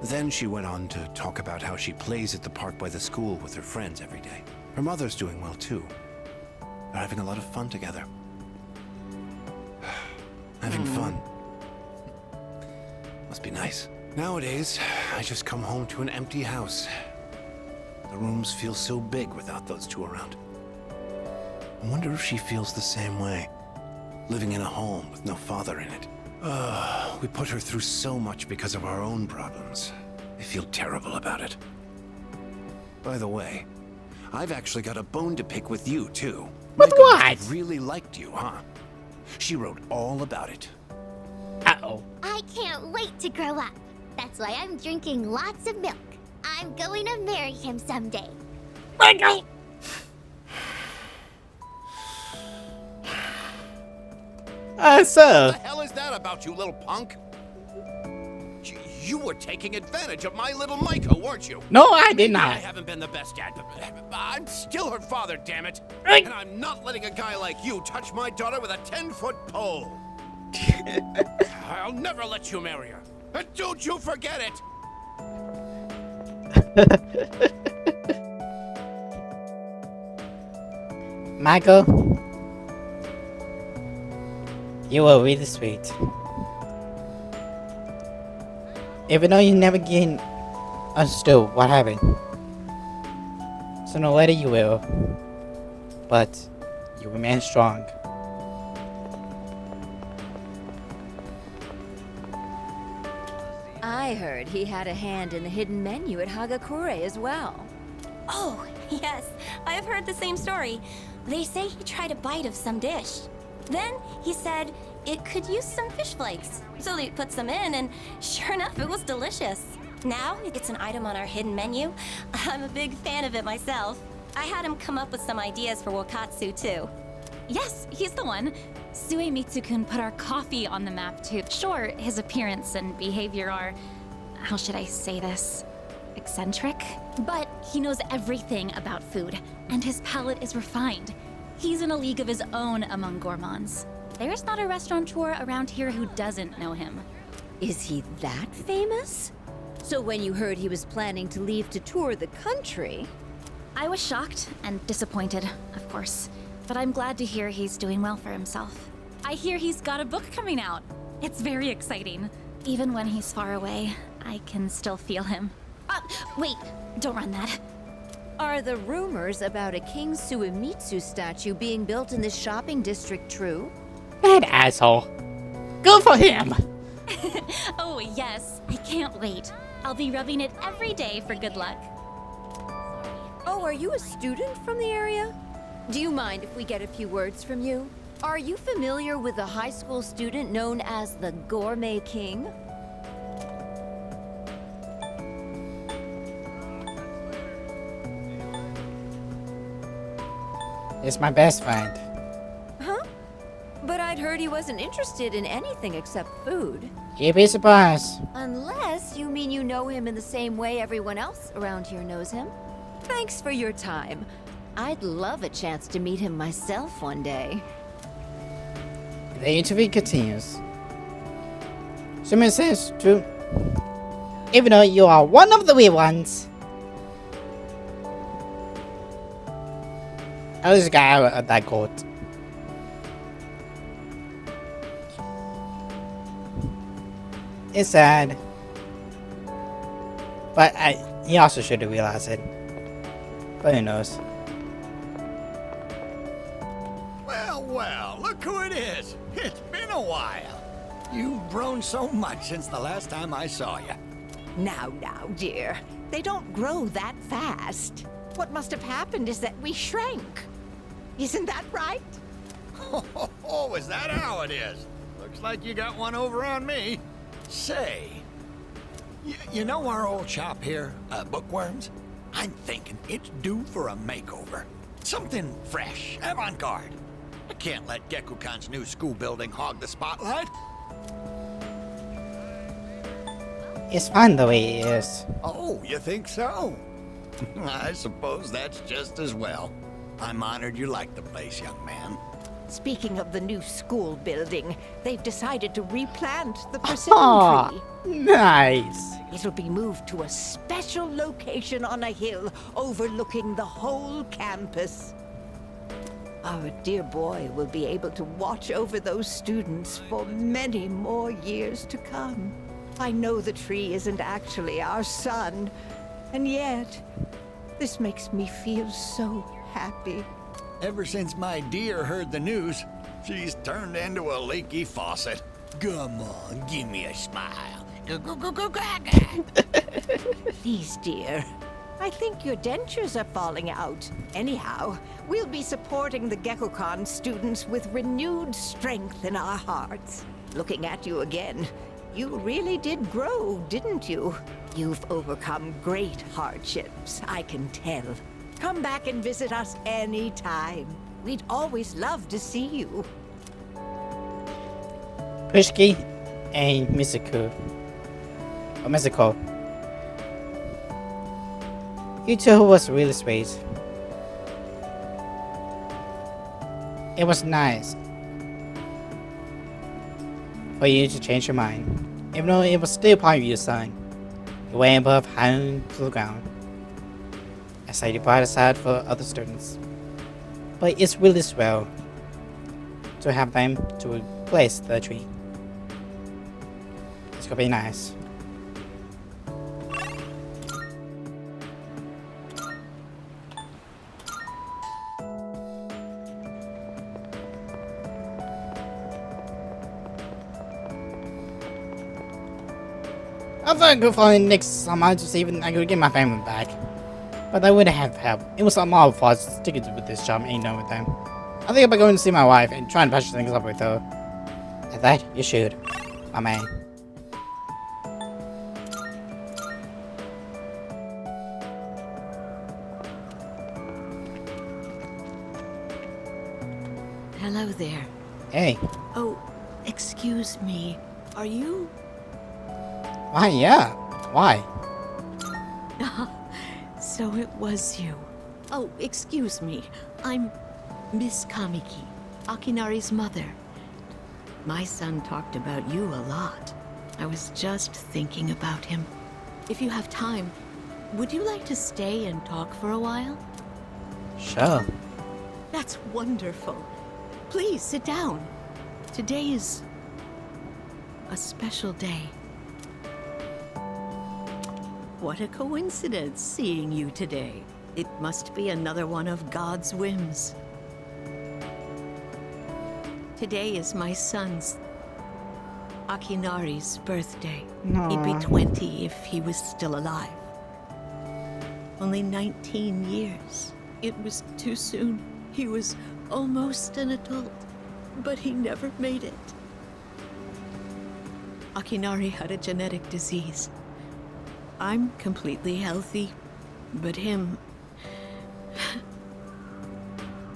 Then she went on to talk about how she plays at the park by the school with her friends every day. Her mother's doing well, too. They're having a lot of fun together. Having fun. Must be nice. Nowadays, I just come home to an empty house. The rooms feel so big without those two around. I wonder if she feels the same way. Living in a home with no father in it. We put her through so much because of our own problems. I feel terrible about it. By the way, I've actually got a bone to pick with you, too. With what? Really liked you, huh? She wrote all about it. Uh-oh. I can't wait to grow up. That's why I'm drinking lots of milk. I'm going to marry him someday. Michael! So. What the hell is that about, you little punk? You were taking advantage of my little Maiko, weren't you? No, I did not. I haven't been the best dad, but I'm still her father, damn it. And I'm not letting a guy like you touch my daughter with a 10-foot pole. I'll never let you marry her. And don't you forget it. Michael, you were really sweet. Even though you never get understood what happened. Sooner or later you will. But you remain strong. I heard he had a hand in the hidden menu at Hagakure as well. Oh, yes. I've heard the same story. They say he tried a bite of some dish. Then he said it could use some fish flakes. So they put some in, and sure enough, it was delicious. Now it's an item on our hidden menu. I'm a big fan of it myself. I had him come up with some ideas for Wakatsu, too. Yes, he's the one. Suemitsu-kun put our coffee on the map, too. Sure, his appearance and behavior are... how should I say this? Eccentric? But he knows everything about food, and his palate is refined. He's in a league of his own among gourmands. There's not a restaurateur around here who doesn't know him. Is he that famous? So when you heard he was planning to leave to tour the country... I was shocked and disappointed, of course. But I'm glad to hear he's doing well for himself. I hear he's got a book coming out. It's very exciting. Even when he's far away, I can still feel him. Wait, don't run that. Are the rumors about a King Suemitsu statue being built in this shopping district true? That asshole. Good for him. Oh, yes. I can't wait. I'll be rubbing it every day for good luck. Oh, are you a student from the area? Do you mind if we get a few words from you? Are you familiar with a high school student known as the Gourmet King? It's my best friend. I'd heard he wasn't interested in anything except food. You'd be surprised. Unless you mean you know him in the same way everyone else around here knows him. Thanks for your time. I'd love a chance to meet him myself one day. The interview continues. Sumi says to, even though you are one of the weird ones. I just got out of that court. It's sad. But he also should have realized it. But who knows? Well, well, look who it is. It's been a while. You've grown so much since the last time I saw you. Now, dear. They don't grow that fast. What must have happened is that we shrank. Isn't that right? Oh, is that how it is? Looks like you got one over on me. Say, you know our old shop here, Bookworms? I'm thinking it's due for a makeover. Something fresh, avant-garde. I can't let Gekukan's new school building hog the spotlight. It's fine the way it is. Oh, you think so? I suppose that's just as well. I'm honored you like the place, young man. Speaking of the new school building, they've decided to replant the persimmon tree. Nice. It'll be moved to a special location on a hill overlooking the whole campus. Our dear boy will be able to watch over those students for many more years to come. I know the tree isn't actually our son, and yet, this makes me feel so happy. Ever since my dear heard the news, she's turned into a leaky faucet. Come on, give me a smile. Please, dear. I think your dentures are falling out. Anyhow, we'll be supporting the Gekukan students with renewed strength in our hearts. Looking at you again, you really did grow, didn't you? You've overcome great hardships, I can tell. Come back and visit us anytime. We'd always love to see you. Pushki and Mizuko. Or Mizuko. You two was really sweet. It was nice for you to change your mind, even though it was still part of your son. You went above hanging to the ground. I say you brought aside for other students, but it's really swell to have them to replace the tree. It's gonna be nice. I thought I'd go for the next summer to see if I could get my family back. But I wouldn't have help. It was my fault sticking with this job and done with them. I think about going to see my wife and trying to patch things up with her. At that, you should, my man. Hello there. Hey. Oh, excuse me. Are you? Why, yeah. Why? So it was you. Oh, excuse me. I'm Miss Kamiki, Akinari's mother. My son talked about you a lot. I was just thinking about him. If you have time, would you like to stay and talk for a while? Sure. That's wonderful. Please sit down. Today is a special day. What a coincidence seeing you today. It must be another one of God's whims. Today is my son's, Akinari's, birthday. He'd be 20 if he was still alive. Only 19 years. It was too soon. He was almost an adult, but he never made it. Akinari had a genetic disease. I'm completely healthy, but him...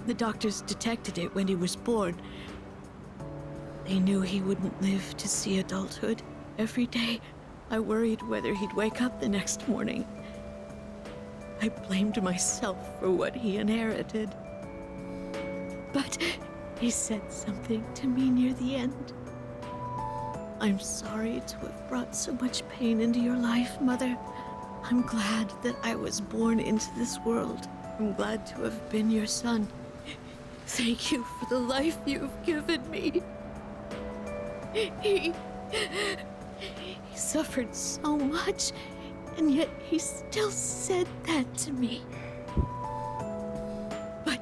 The doctors detected it when he was born. They knew he wouldn't live to see adulthood. Every day, I worried whether he'd wake up the next morning. I blamed myself for what he inherited. But he said something to me near the end. I'm sorry to have brought so much pain into your life, Mother. I'm glad that I was born into this world. I'm glad to have been your son. Thank you for the life you've given me. He suffered so much, and yet he still said that to me. But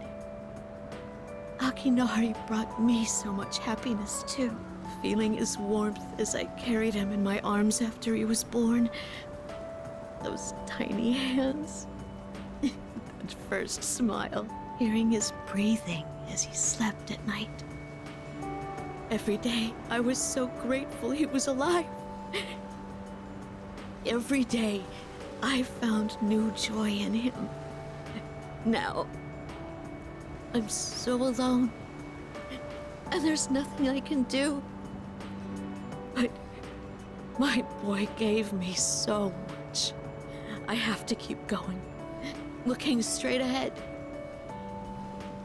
Akinari brought me so much happiness too. Feeling his warmth as I carried him in my arms after he was born. Those tiny hands. That first smile. Hearing his breathing as he slept at night. Every day, I was so grateful he was alive. Every day, I found new joy in him. Now, I'm so alone, and there's nothing I can do. But my boy gave me so much. I have to keep going, looking straight ahead.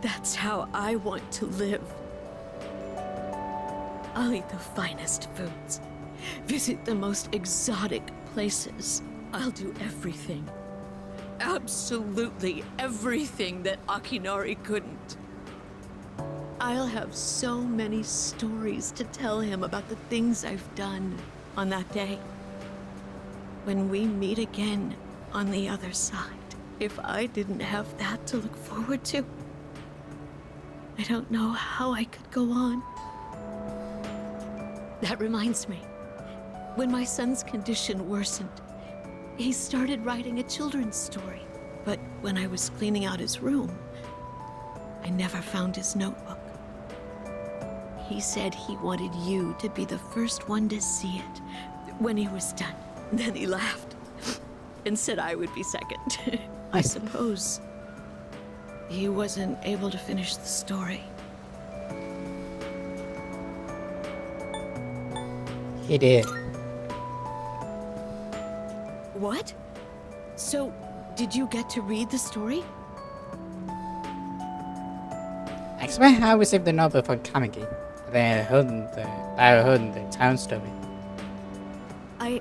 That's how I want to live. I'll eat the finest foods, visit the most exotic places. I'll do everything. Absolutely everything that Akinari couldn't. I'll have so many stories to tell him about the things I've done on that day. When we meet again on the other side, if I didn't have that to look forward to, I don't know how I could go on. That reminds me, when my son's condition worsened, he started writing a children's story. But when I was cleaning out his room, I never found his notebook. He said he wanted you to be the first one to see it when he was done. Then he laughed and said I would be second. I suppose he wasn't able to finish the story. He did. What? So, did you get to read the story? Explain how I received the notebook from Kamiki. Then I heard the town story. I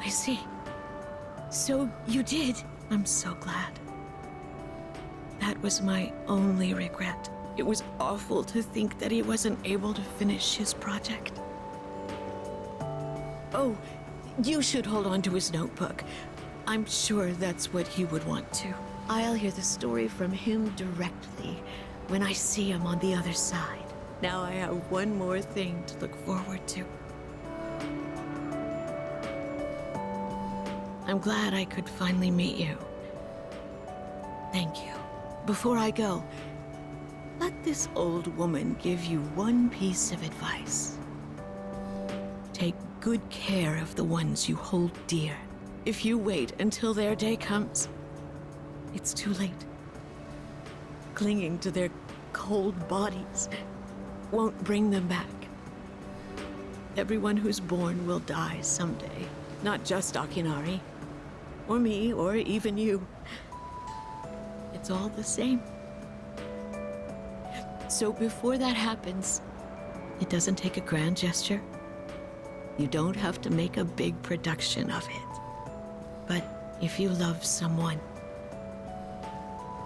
see. So you did. I'm so glad. That was my only regret. It was awful to think that he wasn't able to finish his project. Oh, you should hold on to his notebook. I'm sure that's what he would want to. I'll hear the story from him directly when I see him on the other side. Now I have one more thing to look forward to. I'm glad I could finally meet you. Thank you. Before I go, let this old woman give you one piece of advice. Take good care of the ones you hold dear. If you wait until their day comes, it's too late. Clinging to their cold bodies won't bring them back. Everyone who's born will die someday. Not just Akinari, or me, or even you. It's all the same. So before that happens, it doesn't take a grand gesture. You don't have to make a big production of it. But if you love someone,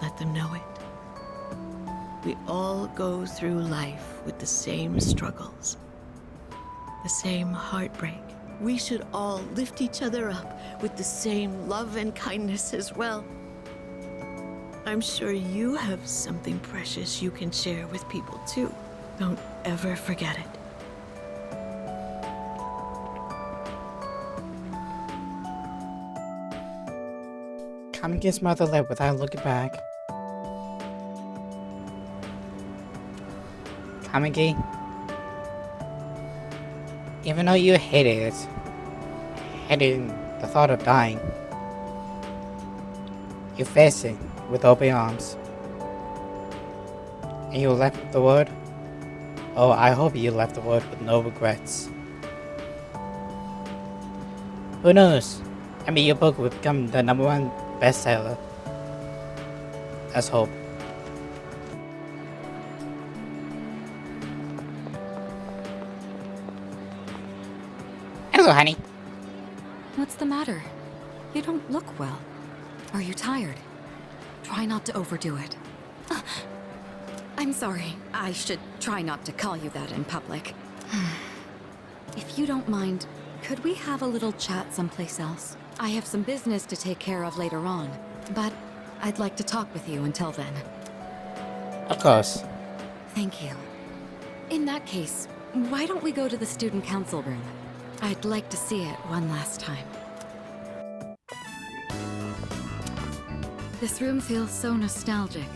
let them know it. We all go through life with the same struggles, the same heartbreak. We should all lift each other up with the same love and kindness as well. I'm sure you have something precious you can share with people too. Don't ever forget it. Kamiki's mother left without looking back. Kamiki, even though you hated the thought of dying, you faced it with open arms, and you left the world Oh, I hope you left the world with no regrets. Who knows? Maybe your book will become the #1 bestseller. Let's hope. Hello, honey. What's the matter? You don't look well. Are you tired? Try not to overdo it. I'm sorry. I should try not to call you that in public. If you don't mind, could we have a little chat someplace else? I have some business to take care of later on, but I'd like to talk with you until then. Of course. Thank you. In that case, why don't we go to the student council room? I'd like to see it one last time. This room feels so nostalgic,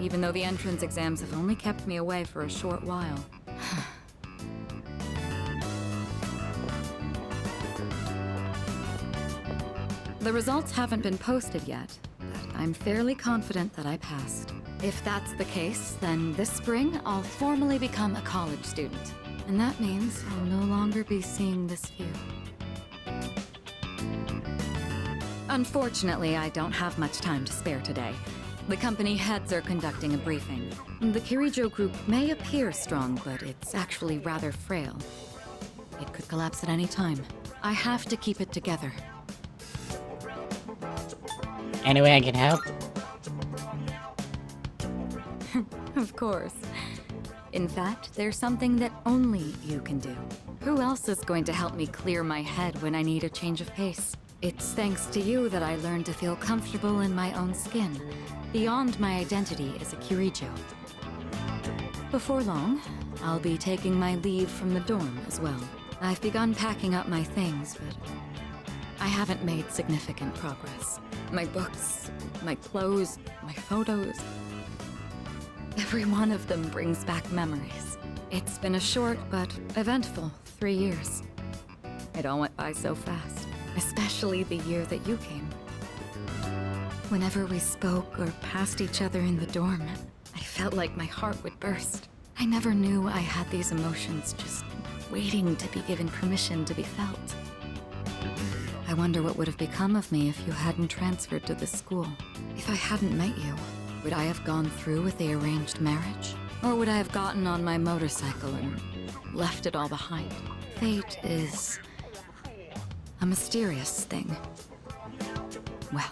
even though the entrance exams have only kept me away for a short while. The results haven't been posted yet, but I'm fairly confident that I passed. If that's the case, then this spring I'll formally become a college student. And that means I'll no longer be seeing this view. Unfortunately, I don't have much time to spare today. The company heads are conducting a briefing. The Kirijo group may appear strong, but it's actually rather frail. It could collapse at any time. I have to keep it together. Any way I can help? Of course. In fact, there's something that only you can do. Who else is going to help me clear my head when I need a change of pace? It's thanks to you that I learned to feel comfortable in my own skin, beyond my identity as a Kirijo. Before long, I'll be taking my leave from the dorm as well. I've begun packing up my things, but I haven't made significant progress. My books, my clothes, my photos. Every one of them brings back memories. It's been a short but eventful 3 years. It all went by so fast, especially the year that you came. Whenever we spoke or passed each other in the dorm, I felt like my heart would burst. I never knew I had these emotions just waiting to be given permission to be felt. I wonder what would have become of me if you hadn't transferred to this school. If I hadn't met you, would I have gone through with the arranged marriage? Or would I have gotten on my motorcycle and left it all behind? Fate is a mysterious thing. Well,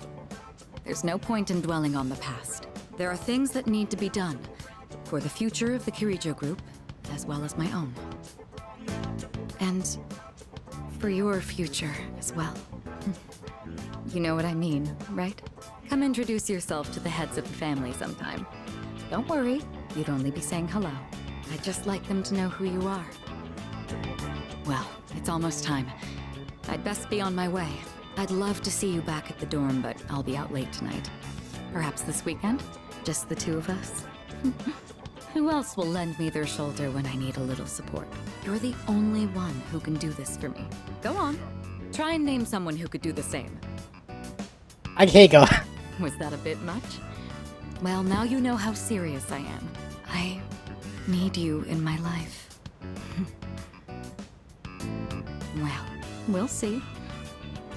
there's no point in dwelling on the past. There are things that need to be done for the future of the Kirijo group, as well as my own. And for your future as well. You know what I mean, right? Come introduce yourself to the heads of the family sometime. Don't worry, you'd only be saying hello. I'd just like them to know who you are. Well, it's almost time. I'd best be on my way. I'd love to see you back at the dorm, but I'll be out late tonight. Perhaps this weekend? Just the two of us? Who else will lend me their shoulder when I need a little support? You're the only one who can do this for me. Go on. Try and name someone who could do the same. Okay, go. Was that a bit much? Well, now you know how serious I am. I need you in my life. Well, we'll see.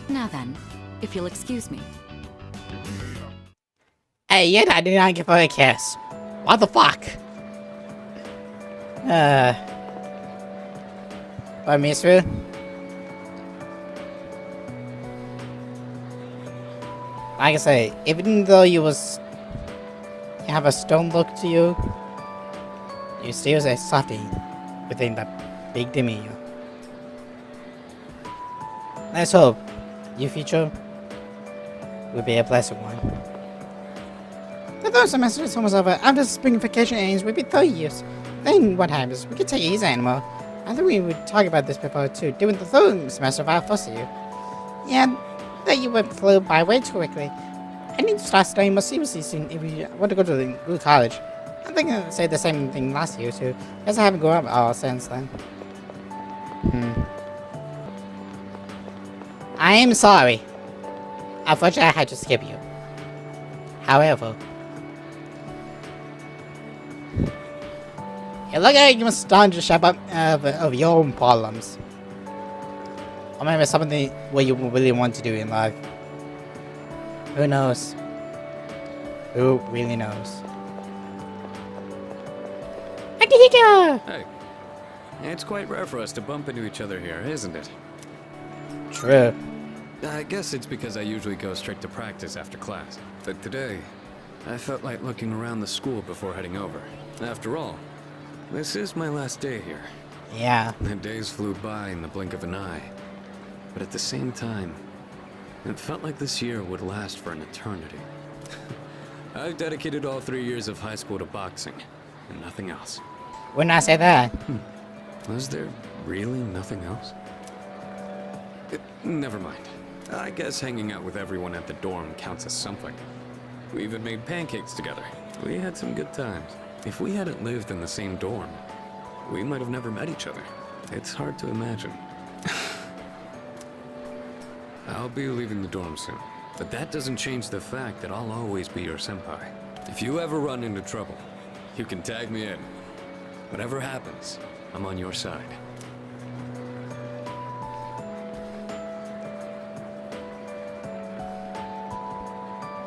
Now then, if you'll excuse me. Hey, yet I did not give her a kiss. What the fuck? But Miss Ru? Like I say, even though you have a stone look to you, you still say something within that big demeanor. Let's hope your future will be a blessed one. The third semester is almost over. After spring vacation ends, we'll be 3 years. Then what happens? We can take it easy, animal. I think we would talk about this before too. During the third semester of our first year. Yeah, that you went flew by way too quickly. I need to start studying more seriously soon if we want to go to the good college. I think I said the same thing last year too. Guess I haven't grown up all since then. I am sorry. Unfortunately, I had to skip you. However, You look like you must start to shut up of your own problems. Or maybe something what you really want to do in life. Who knows? Who really knows? Hey, it's quite rare for us to bump into each other here, isn't it? True. I guess it's because I usually go straight to practice after class. But today, I felt like looking around the school before heading over. After all, this is my last day here. Yeah. The days flew by in the blink of an eye. But at the same time, it felt like this year would last for an eternity. I've dedicated all 3 years of high school to boxing, and nothing else. Wouldn't I say that? Was there really nothing else? Never mind. I guess hanging out with everyone at the dorm counts as something. We even made pancakes together. We had some good times. If we hadn't lived in the same dorm, we might have never met each other. It's hard to imagine. I'll be leaving the dorm soon, but that doesn't change the fact that I'll always be your senpai. If you ever run into trouble, you can tag me in. Whatever happens, I'm on your side.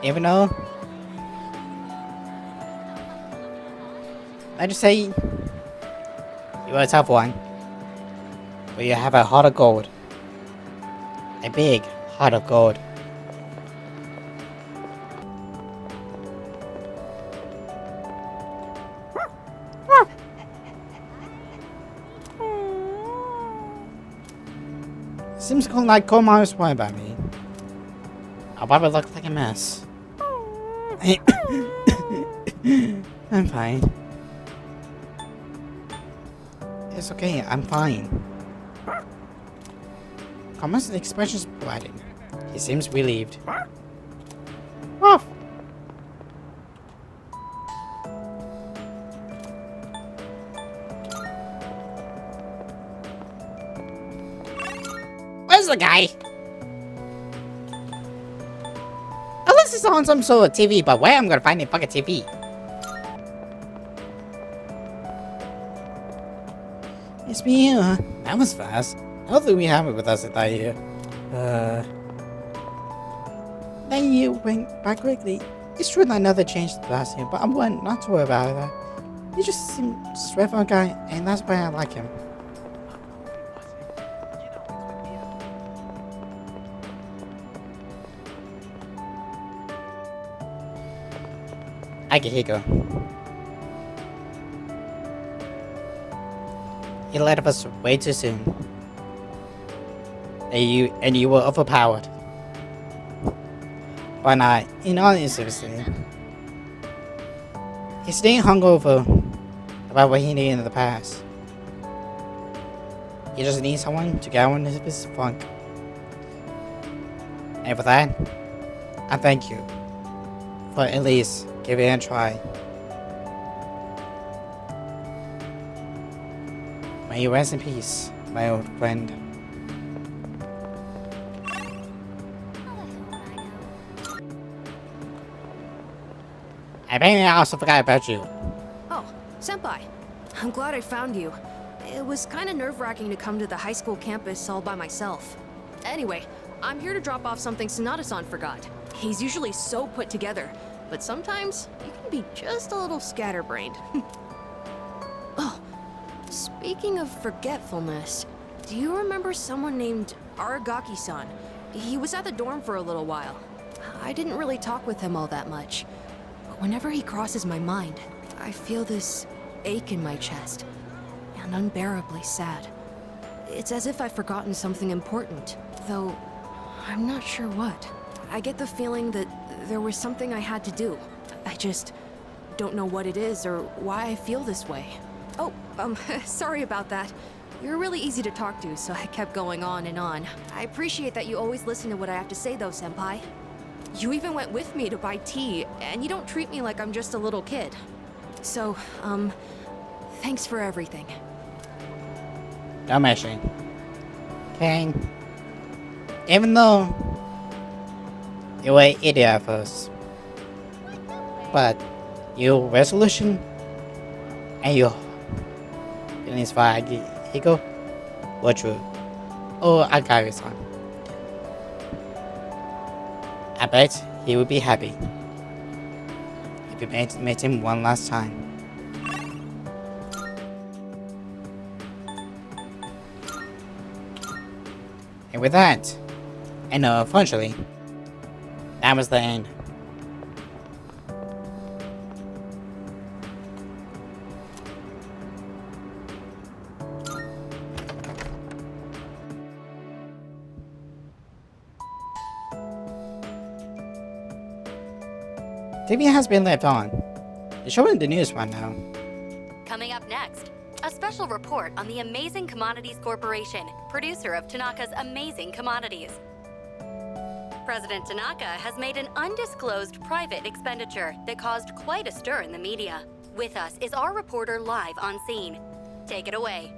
Even though I just say you are a tough one, but you have a heart of gold. A big heart of gold. Seems like Koma is worried about me. I'll probably look like a mess. I'm fine. It's okay, I'm fine. Koma's expression is brightened. He seems relieved. Ruff! Where's the guy? Unless it's on some sort of TV, but where I'm gonna find a fucking TV? It's me, that was fast. Hopefully we have it with us at that year. That year went by quickly. It's true that another changed last year, but I'm not to worry about that. He just seems a straightforward guy, and that's why I like him. Akihiko. You led us way too soon. And you were overpowered. But not, in all seriousness, he's staying hungover about what he needed in the past. He just needs someone to get out of his funk. And for that, I thank you for at least giving it a try. May you rest in peace, my old friend. I think I also forgot about you. Oh, Senpai. I'm glad I found you. It was kind of nerve-wracking to come to the high school campus all by myself. Anyway, I'm here to drop off something Sonata-san forgot. He's usually so put together, but sometimes you can be just a little scatterbrained. Oh, speaking of forgetfulness, do you remember someone named Aragaki-san? He was at the dorm for a little while. I didn't really talk with him all that much. Whenever he crosses my mind, I feel this ache in my chest, and unbearably sad. It's as if I've forgotten something important, though I'm not sure what. I get the feeling that there was something I had to do. I just don't know what it is or why I feel this way. Oh, sorry about that. You're really easy to talk to, so I kept going on and on. I appreciate that you always listen to what I have to say, though, Senpai. You even went with me to buy tea, and you don't treat me like I'm just a little kid. So, thanks for everything. Don't mention. Okay. Even though you were an idiot at first, but your resolution and your feelings for Ego were true. Oh, I got this one. I bet he would be happy if we met him one last time. And with that, and unfortunately, that was the end. TV has been left on. It's showing the news right now. Coming up next, a special report on the Amazing Commodities Corporation, producer of Tanaka's Amazing Commodities. President Tanaka has made an undisclosed private expenditure that caused quite a stir in the media. With us is our reporter live on scene. Take it away.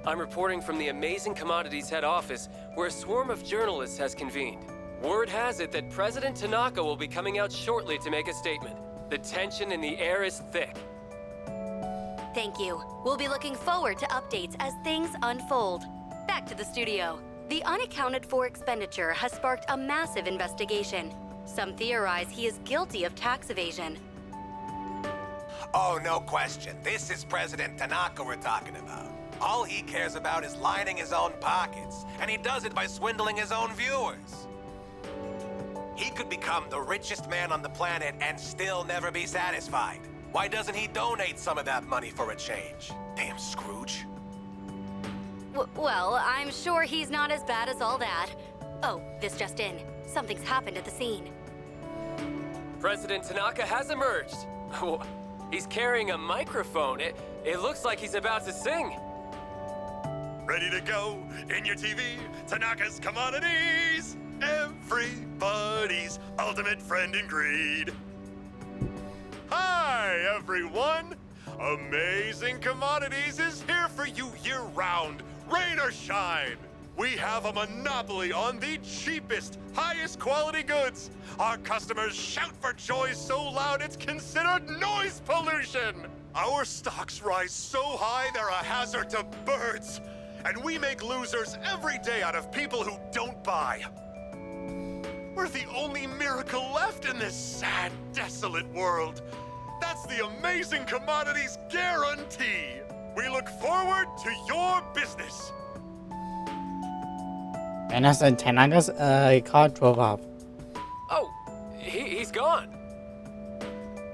I'm reporting from the Amazing Commodities head office, where a swarm of journalists has convened. Word has it that President Tanaka will be coming out shortly to make a statement. The tension in the air is thick. Thank you. We'll be looking forward to updates as things unfold. Back to the studio. The unaccounted for expenditure has sparked a massive investigation. Some theorize he is guilty of tax evasion. Oh, no question. This is President Tanaka we're talking about. All he cares about is lining his own pockets, and he does it by swindling his own viewers. He could become the richest man on the planet and still never be satisfied. Why doesn't he donate some of that money for a change? Damn Scrooge. Well, I'm sure he's not as bad as all that. Oh, this just in. Something's happened at the scene. President Tanaka has emerged. He's carrying a microphone. It looks like he's about to sing. Ready to go in your TV, Tanaka's Commodities! Everybody's ultimate friend in greed. Hi, everyone! Amazing Commodities is here for you year-round, rain or shine. We have a monopoly on the cheapest, highest quality goods. Our customers shout for joy so loud it's considered noise pollution. Our stocks rise so high they're a hazard to birds. And we make losers every day out of people who don't buy. We're the only miracle left in this sad, desolate world. That's the Amazing Commodities guarantee. We look forward to your business. And as Tanaka's car drove off. Oh, he's gone.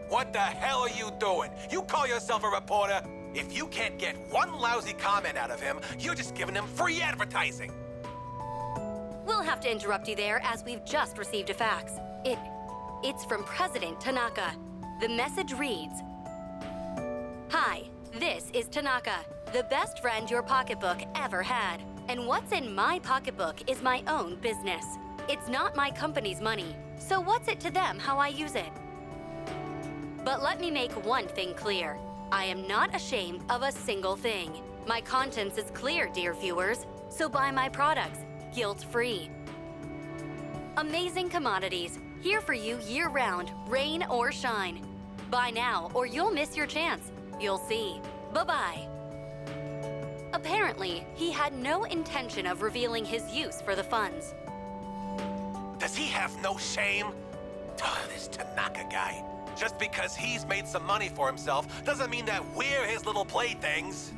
What the hell are you doing? You call yourself a reporter? If you can't get one lousy comment out of him, you're just giving him free advertising. We'll have to interrupt you there as we've just received a fax. It's from President Tanaka. The message reads, "Hi, this is Tanaka, the best friend your pocketbook ever had. And what's in my pocketbook is my own business. It's not my company's money, so what's it to them how I use it? But let me make one thing clear. I am not ashamed of a single thing. My conscience is clear, dear viewers, so buy my products, guilt-free. Amazing Commodities, here for you year-round, rain or shine. Buy now or you'll miss your chance. You'll see. Bye-bye." Apparently, he had no intention of revealing his use for the funds. Does he have no shame? This Tanaka guy. Just because he's made some money for himself doesn't mean that we're his little playthings.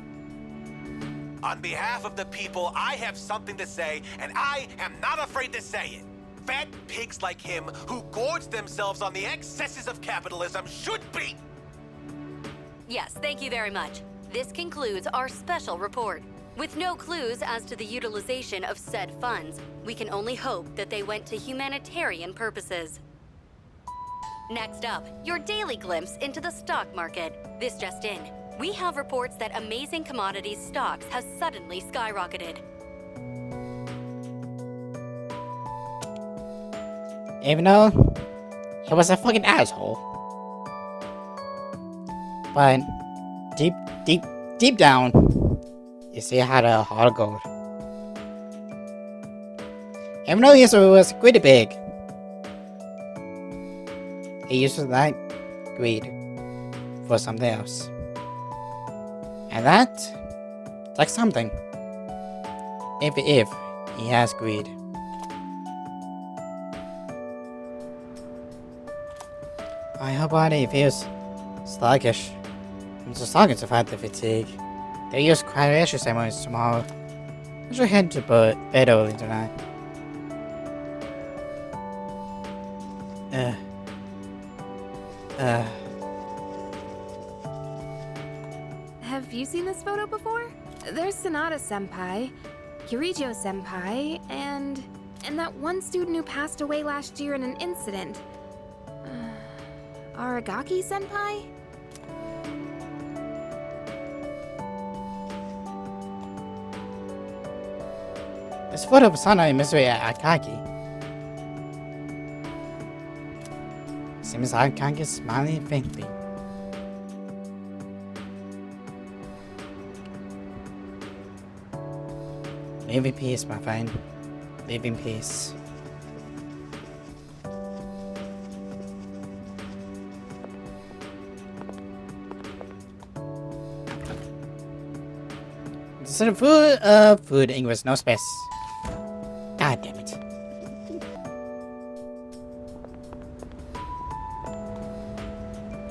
On behalf of the people, I have something to say, and I am not afraid to say it. Fat pigs like him who gorge themselves on the excesses of capitalism should be... Yes, thank you very much. This concludes our special report. With no clues as to the utilization of said funds, we can only hope that they went to humanitarian purposes. Next up, your daily glimpse into the stock market. This just in. We have reports that Amazing Commodities stocks have suddenly skyrocketed. Even though he was a fucking asshole. But deep down, you see how the heart of gold. Even though he was pretty big, he used that greed for something else. And that's like something. If he has greed. I hope body feels sluggish. I'm just talking to fight the fatigue. They use quiet exercise tomorrow. I should head to bed early tonight. Have you seen this photo before? There's Sanada-senpai, Kirijo-senpai, and that one student who passed away last year in an incident. Aragaki-senpai? This photo of Sana and Mystery Akagi. Seems Akagi is smiling faintly. Live in peace, my friend. Live in peace. Instead of food, English, no space. God damn it.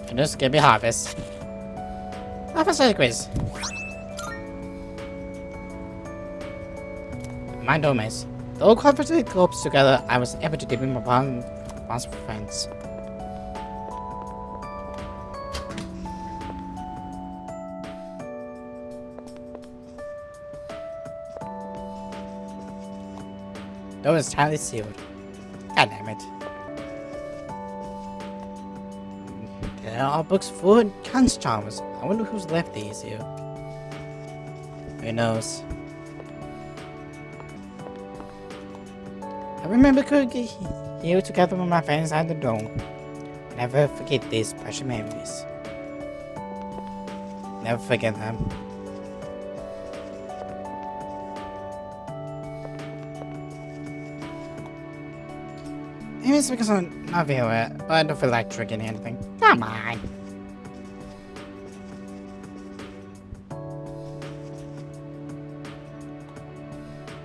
And just give me harvest. Harvest quiz. My domains. The old conference groups together, I was able to deepen my bonds with friends. Door is tightly sealed. God damn it. There are books full of constructs. I wonder who's left these here. Who knows? I remember cooking here together with my friends at the dome. Never forget these precious memories. Never forget them. Maybe it's because I'm not feeling it, but I don't feel like drinking anything. Come on.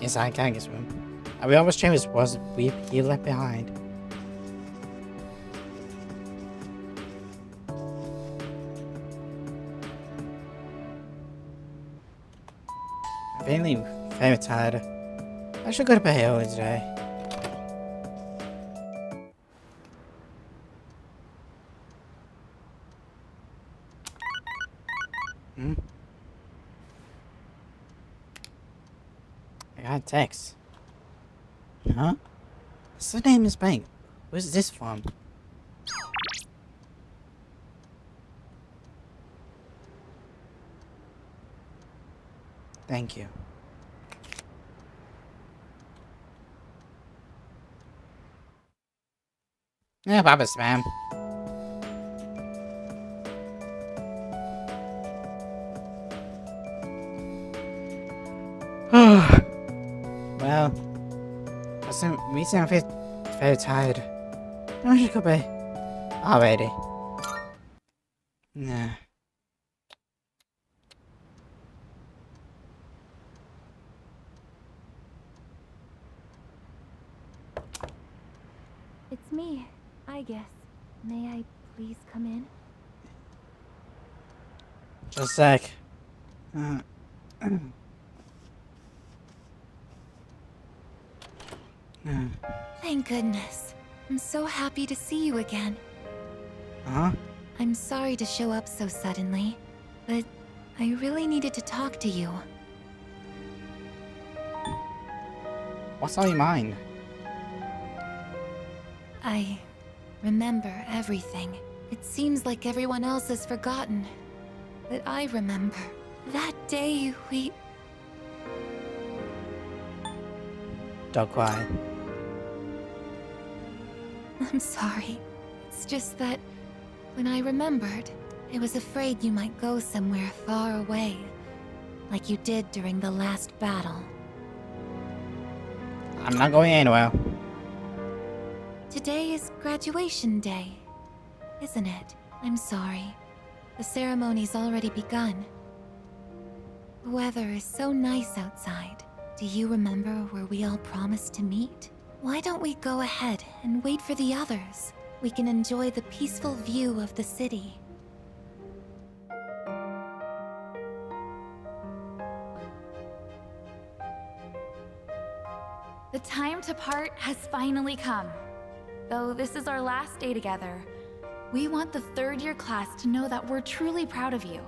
Inside Kanga's room. I will always change was he left behind. I'm feeling very tired. I should go to bed early today. I got a text. Huh? So name is Bank. Where's this from? Thank you. Yeah, Papa Spam. Well, for some reason I feel very tired. I should go bed already. Nah. It's me, I guess. May I please come in? Just a sec. Thank goodness. I'm so happy to see you again. Huh? I'm sorry to show up so suddenly, but I really needed to talk to you. What's on your mind? I remember everything. It seems like everyone else has forgotten, but I remember. That day we... Don't cry. I'm sorry. It's just that when I remembered, I was afraid you might go somewhere far away, like you did during the last battle. I'm not going anywhere. Today is graduation day, isn't it? I'm sorry. The ceremony's already begun. The weather is so nice outside. Do you remember where we all promised to meet? Why don't we go ahead and wait for the others? We can enjoy the peaceful view of the city. The time to part has finally come. Though this is our last day together, we want the third-year class to know that we're truly proud of you.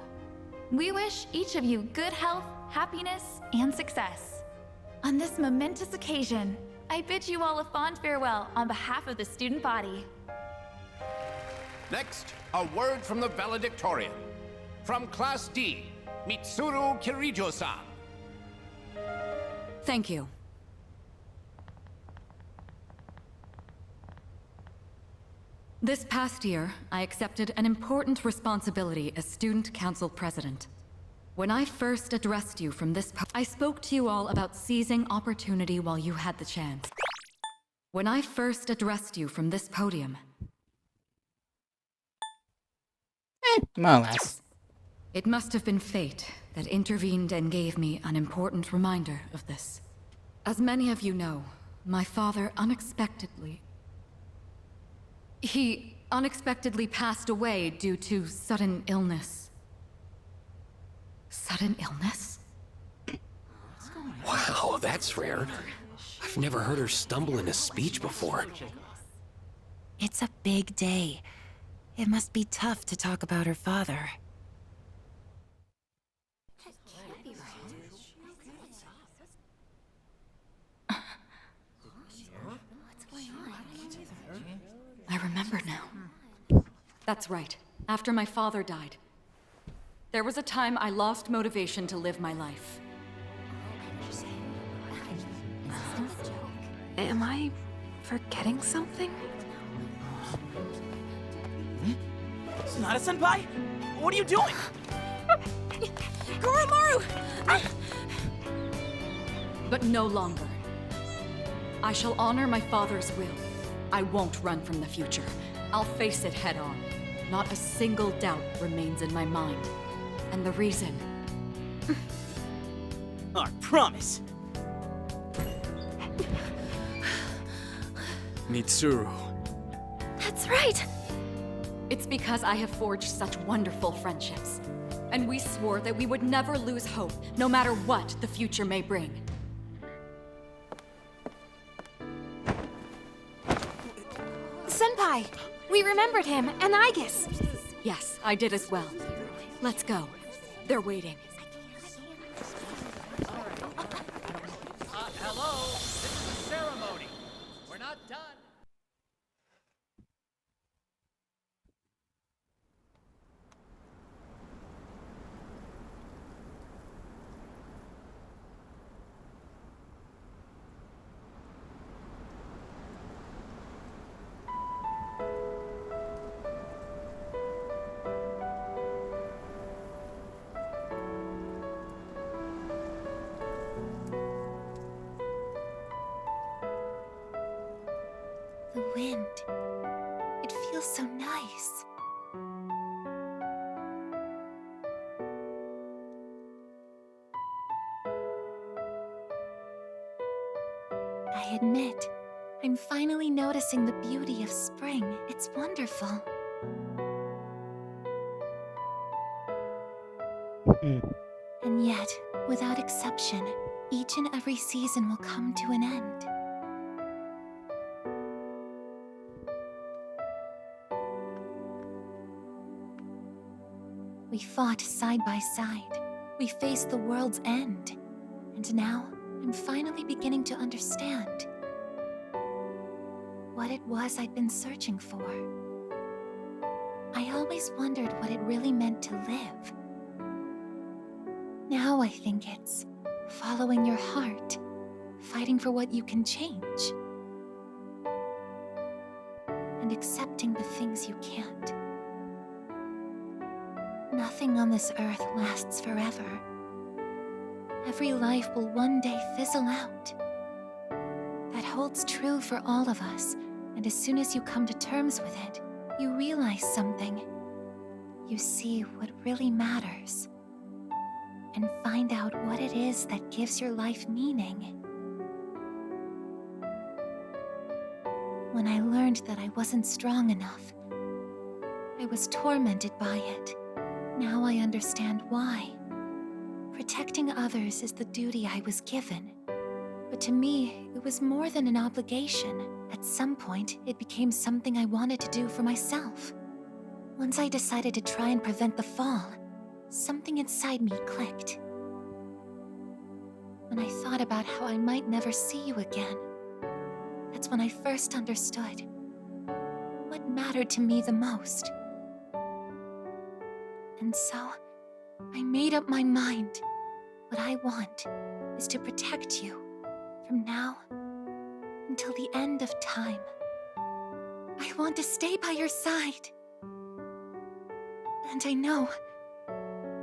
We wish each of you good health, happiness, and success. On this momentous occasion, I bid you all a fond farewell on behalf of the student body. Next, a word from the valedictorian. From Class D, Mitsuru Kirijo-san. Thank you. This past year, I accepted an important responsibility as Student Council President. When I first addressed you from this I spoke to you all about seizing opportunity while you had the chance. When I first addressed you from this podium... more or less. It must have been fate that intervened and gave me an important reminder of this. As many of you know, my father unexpectedly... He unexpectedly passed away due to sudden illness. Sudden illness? Wow, that's rare. I've never heard her stumble in a speech before. It's a big day. It must be tough to talk about her father. I remember now. That's right. After my father died, there was a time I lost motivation to live my life. Am I forgetting something? Sonata-senpai? What are you doing? Goromaru! But no longer. I shall honor my father's will. I won't run from the future. I'll face it head on. Not a single doubt remains in my mind. And the reason... Our promise. Mitsuru. That's right! It's because I have forged such wonderful friendships. And we swore that we would never lose hope, no matter what the future may bring. Senpai! We remembered him, and Aigis! Yes, I did as well. Let's go. They're waiting. Hello, this is a ceremony. We're not done. The wind. It feels so nice. I admit, I'm finally noticing the beauty of spring. It's wonderful. And yet, without exception, each and every season will come to an end. We fought side by side. We faced the world's end. And now, I'm finally beginning to understand what it was I'd been searching for. I always wondered what it really meant to live. Now I think it's following your heart, fighting for what you can change, and accepting the things you can't. Nothing on this earth lasts forever. Every life will one day fizzle out. That holds true for all of us, and as soon as you come to terms with it, you realize something. You see what really matters. and find out what it is that gives your life meaning. When I learned that I wasn't strong enough, I was tormented by it. Now I understand why. Protecting others is the duty I was given. But to me, it was more than an obligation. At some point, it became something I wanted to do for myself. Once I decided to try and prevent the fall, something inside me clicked. When I thought about how I might never see you again, that's when I first understood what mattered to me the most. And so, I made up my mind. What I want is to protect you from now until the end of time. I want to stay by your side. And I know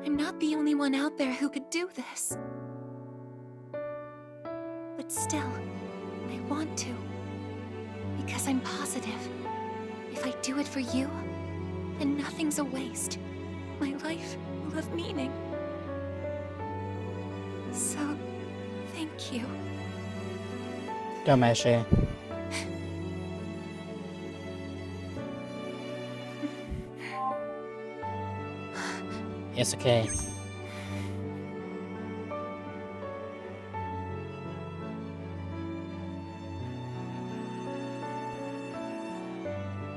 I'm not the only one out there who could do this. But still, I want to. Because I'm positive, if I do it for you, then nothing's a waste. My life will have meaning. So, thank you. Go, Masha. It's okay.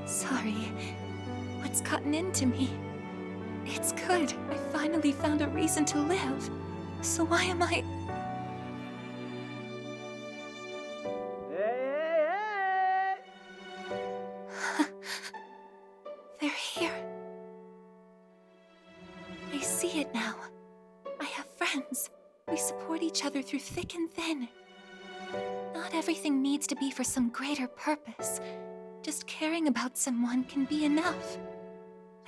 Sorry. What's gotten into me? It's good. I finally found a reason to live. So why am I... They're here. I see it now. I have friends. We support each other through thick and thin. Not everything needs to be for some greater purpose. Just caring about someone can be enough.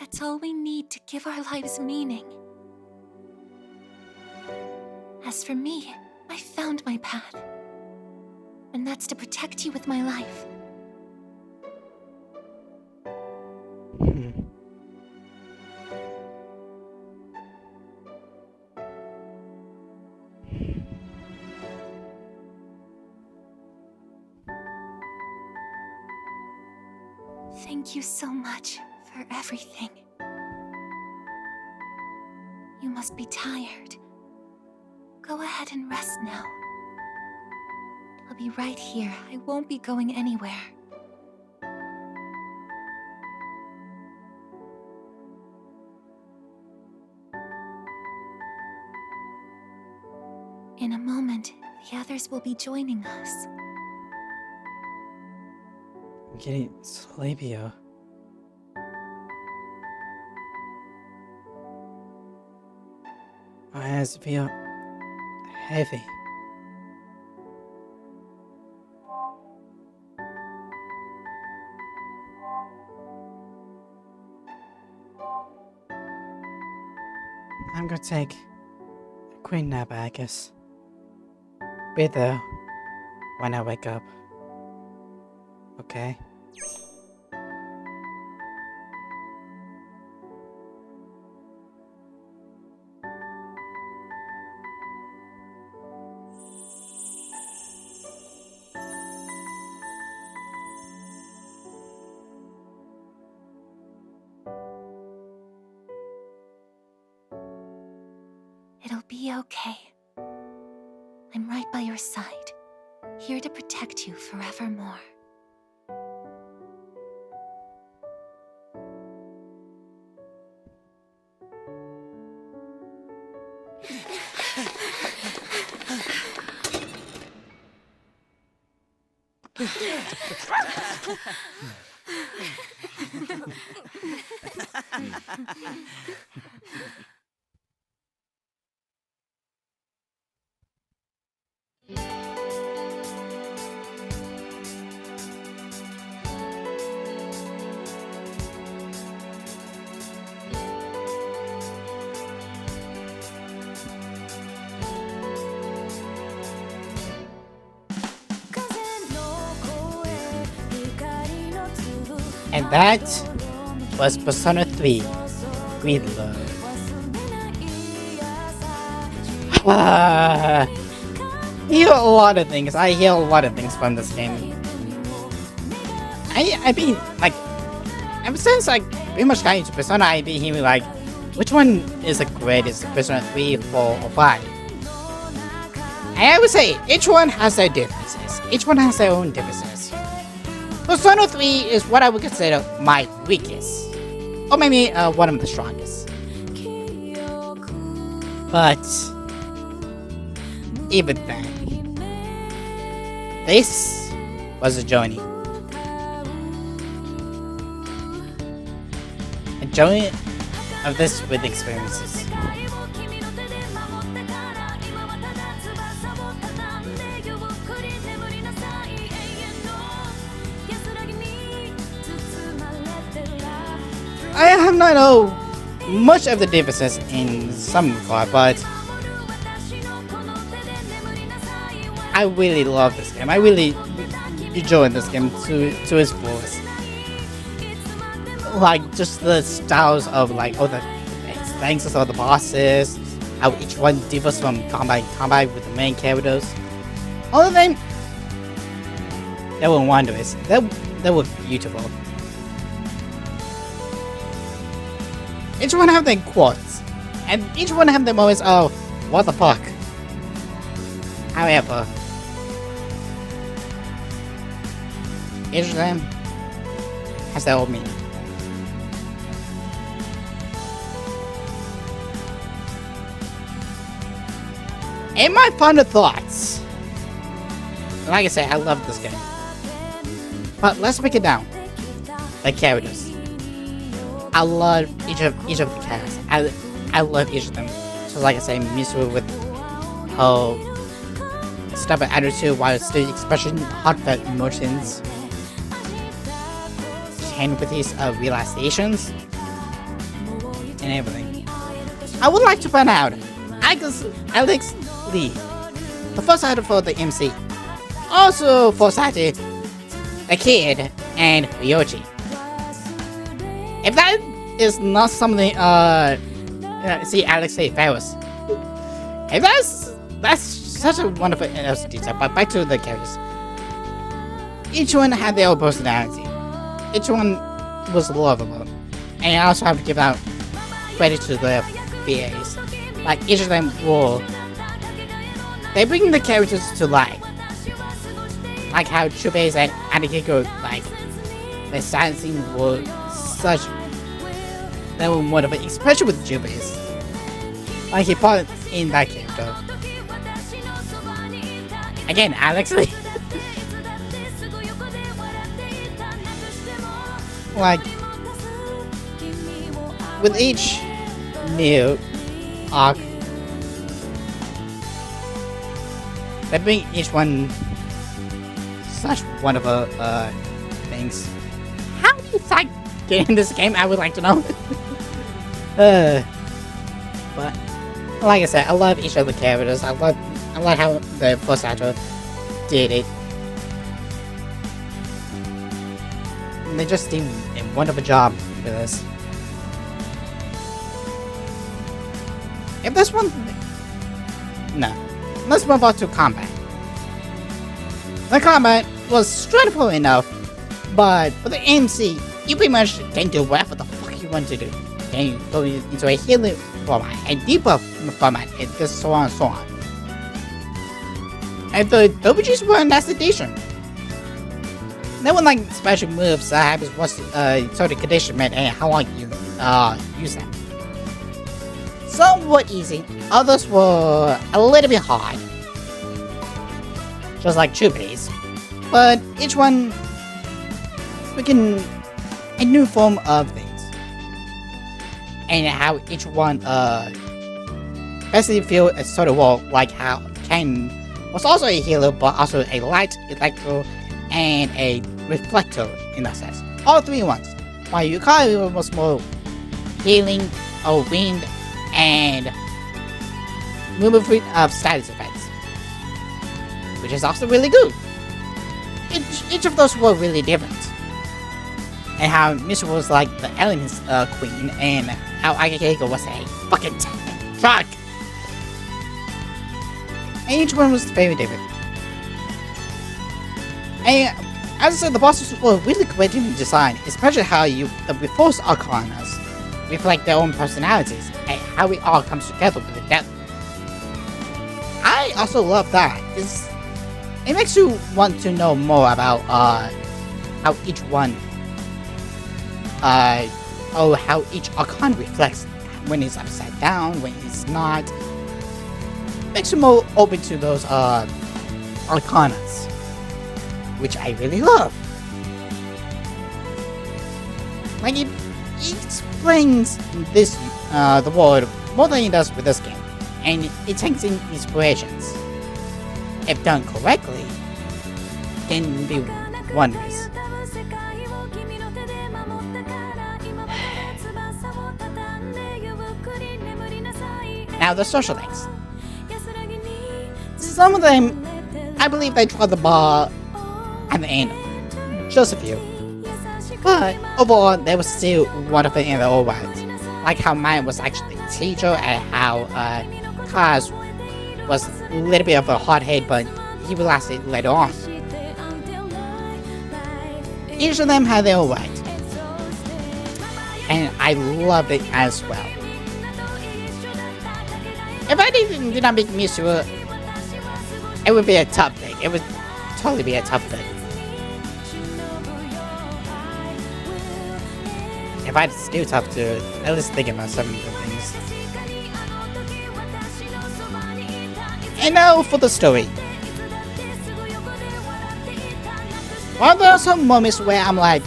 That's all we need to give our lives meaning. As for me, I found my path. And that's to protect you with my life. Thank you so much for everything. You must be tired. Go ahead and rest now. I'll be right here. I won't be going anywhere. In a moment, the others will be joining us. I'm getting sleepier. My eyes feel heavy. I'm gonna take a quick nap, I guess. Be there when I wake up. Okay? It'll be okay. I'm right by your side, here to protect you forevermore. And that was Persona 3 with love. hear a lot of things. I hear a lot of things from this game. I've been like, ever since like pretty much got into Persona, I've been hearing like, which one is the greatest? Persona 3, 4, or 5? And I would say each one has their differences. Each one has their own differences. Persona 3 is what I would consider my weakest, or maybe one of the strongest. But even then, this was a journey. A journey of this with experiences. I have not know much of the differences in some regard, but I really love this game. I really enjoy this game to its fullest. Like just the styles of like all the stances of the bosses, how each one differs from combat to combat with the main characters. All of them, they were wondrous. They were beautiful. Each one have their quotes, and each one have their moments of what the fuck. However, each of them has their own meaning. In my final thoughts, like I said, I love this game. But let's break it down. The characters. I love each of the cast. I love each of them. So like I say, Mitsuru with her stubborn attitude while still expressing heartfelt emotions. Ken with his realizations and everything. I would like to point out Alex Lee, the first actor for the MC, also first acted the kid and Ryoji. If that is not something, see Alex say Ferris. If that's such a wonderful detail. But back to the characters. Each one had their own personality. Each one was lovable, and I also have to give out credit to the VAs. Like each of them they bring the characters to life. Like how Chubei's and Anakiko, like the silencing were such. They were wonderful, especially with Chubei's. Like he part in that character. Again, Alex Lee. Like with each new arc, they bring each one such wonderful things. How do you like getting this game? I would like to know. But like I said, I love each of the characters. I love how the first actor did it. And they just did a wonderful job for this. If this one... No. Let's move on to combat. The combat was straightforward enough, but for the MC, you pretty much can do whatever the fuck you want to do. Can you go into a healing format, a deeper format, and just so on and so on. And the WGs were an adaptation. There were like special moves that have what's sort of conditionment and how long you use them. Some were easy, others were a little bit hard. Just like Chubei's. But each one making a new form of things. And how each one basically feel a sort of well, like how Ken was also a healer but also a light, electro, and a reflector in that sense. All three ones. While Yukari was more healing, or wind, and movement of status effects. Which is also really good. Each of those were really different. And how Misha was like the elements queen, and how Akihiko was a fucking truck. And each one was very different. And as I said, the bosses were really creatively designed, especially how the Reforce Arcanas reflect their own personalities and how it all comes together with the death. I also love that. It makes you want to know more about how each one, how each Arcana reflects when it's upside down, when it's not. Makes you more open to those Arcanas, which I really love. Like it explains this the world more than it does with this game, and it takes in inspirations. If done correctly, can be wondrous. Now the social links. Some of them, I believe they draw the bar at the end. Just a few. But overall, they were still wonderful in their own ways. Like how mine was actually a teacher, and how Kaz was a little bit of a hothead, but he realized it later on. Each of them had their own ways. And I loved it as well. If I did not make music, it would be a tough thing. It would totally be a tough thing. If I still tough to at least think about some of the things. And now for the story. Well, there are some moments where I'm like,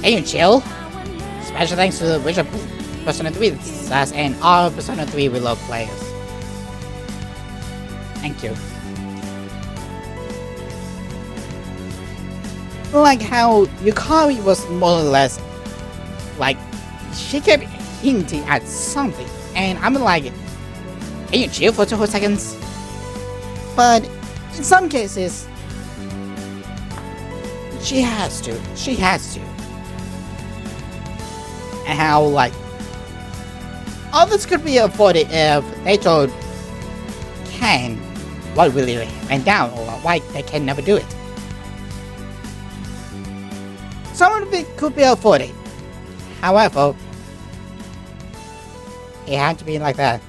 can you chill? Special thanks to the original Persona 3 success and all Persona 3 Reload players. Thank you. Like how Yukari was more or less like, she kept hinting at something, and I'm like, can you chill for 2 seconds? But in some cases, she has to. And how, like, all this could be avoided if they told Ken what really went down, or why they can never do it. Some of it could be avoided. However, it had to be like that.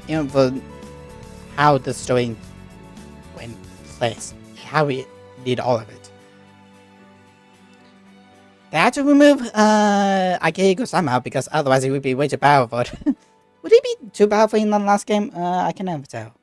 You know, for how the story went place, how we did all of it. They had to remove Akihiko somehow, because otherwise it would be way too powerful. Would it be too powerful in the last game? I can never tell.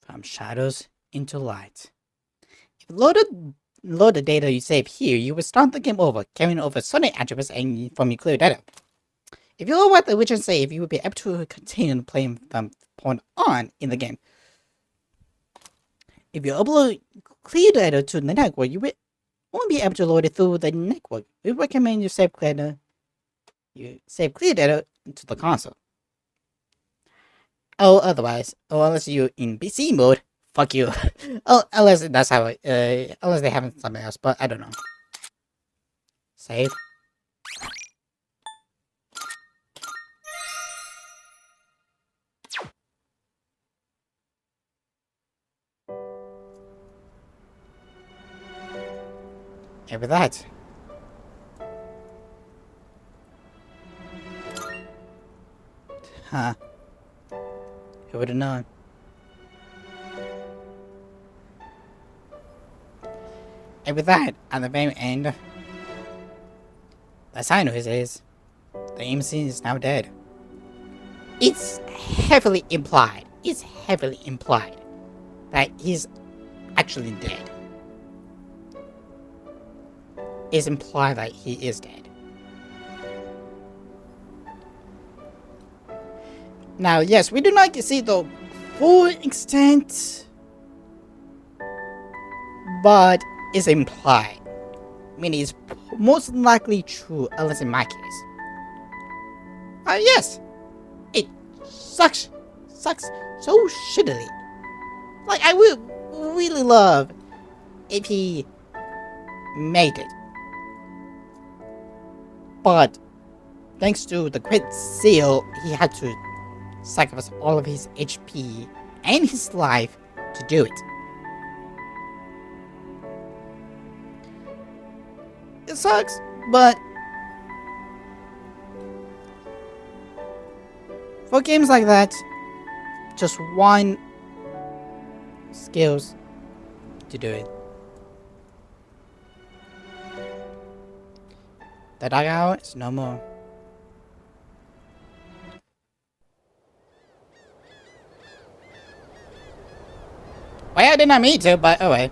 From shadows into light. If you load the data you save here, you will start the game over, carrying over certain attributes and from your clear data. If you know what the Witcher save, you will be able to continue playing from point on in the game. If you upload clear data to the network, you will only be able to load it through the network. We recommend you save clear data to the console. Oh, otherwise, unless you're in PC mode, fuck you. Oh, unless that's how unless they have something else, but I don't know. Save. And with that, huh? Who would have known? And with that, at the very end, the sign news is the MC is now dead. It's heavily implied. It's heavily implied that he's actually dead. It's implied that he is dead. Now, yes, we do not see the full extent, but it's implied. I mean, it's most likely true, at least in my case. Yes, it sucks so shittily. Like, I would really love if he made it. But thanks to the Great Seal, he had to sacrifice all of his HP and his life to do it. It sucks, but for games like that, just one skills to do it. The dugout is no more. Well, I did not mean to, but oh well.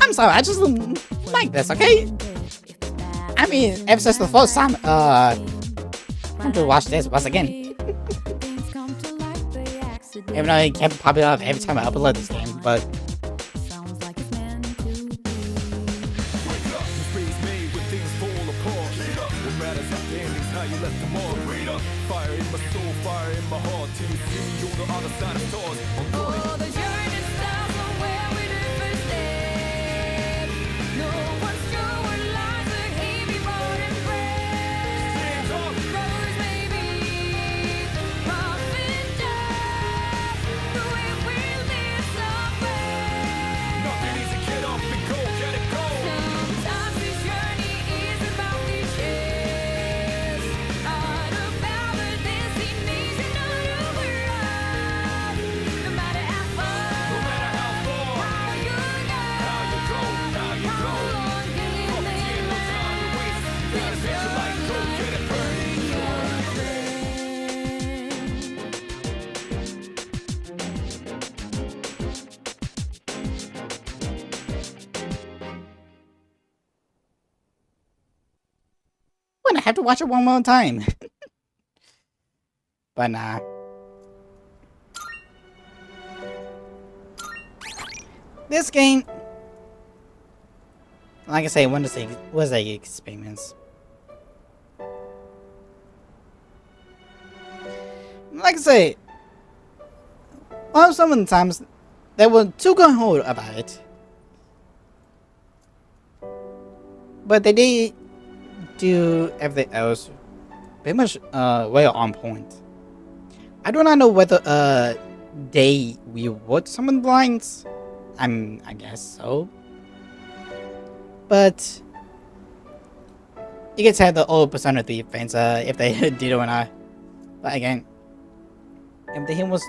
I'm sorry, I just like this, okay? I mean, ever since the first time, I want to watch this once again. Even though it kept popping up every time I upload this game, but I have to watch it one more time. But nah. This game, like I say, was an experience. Like I say, some of the times they were too gung-ho about it, but they did do everything else pretty much well on point. I do not know whether they reward some of the lines. I guess so. But you can tell the old Persona 3 fans if they did it or not. But again, everything was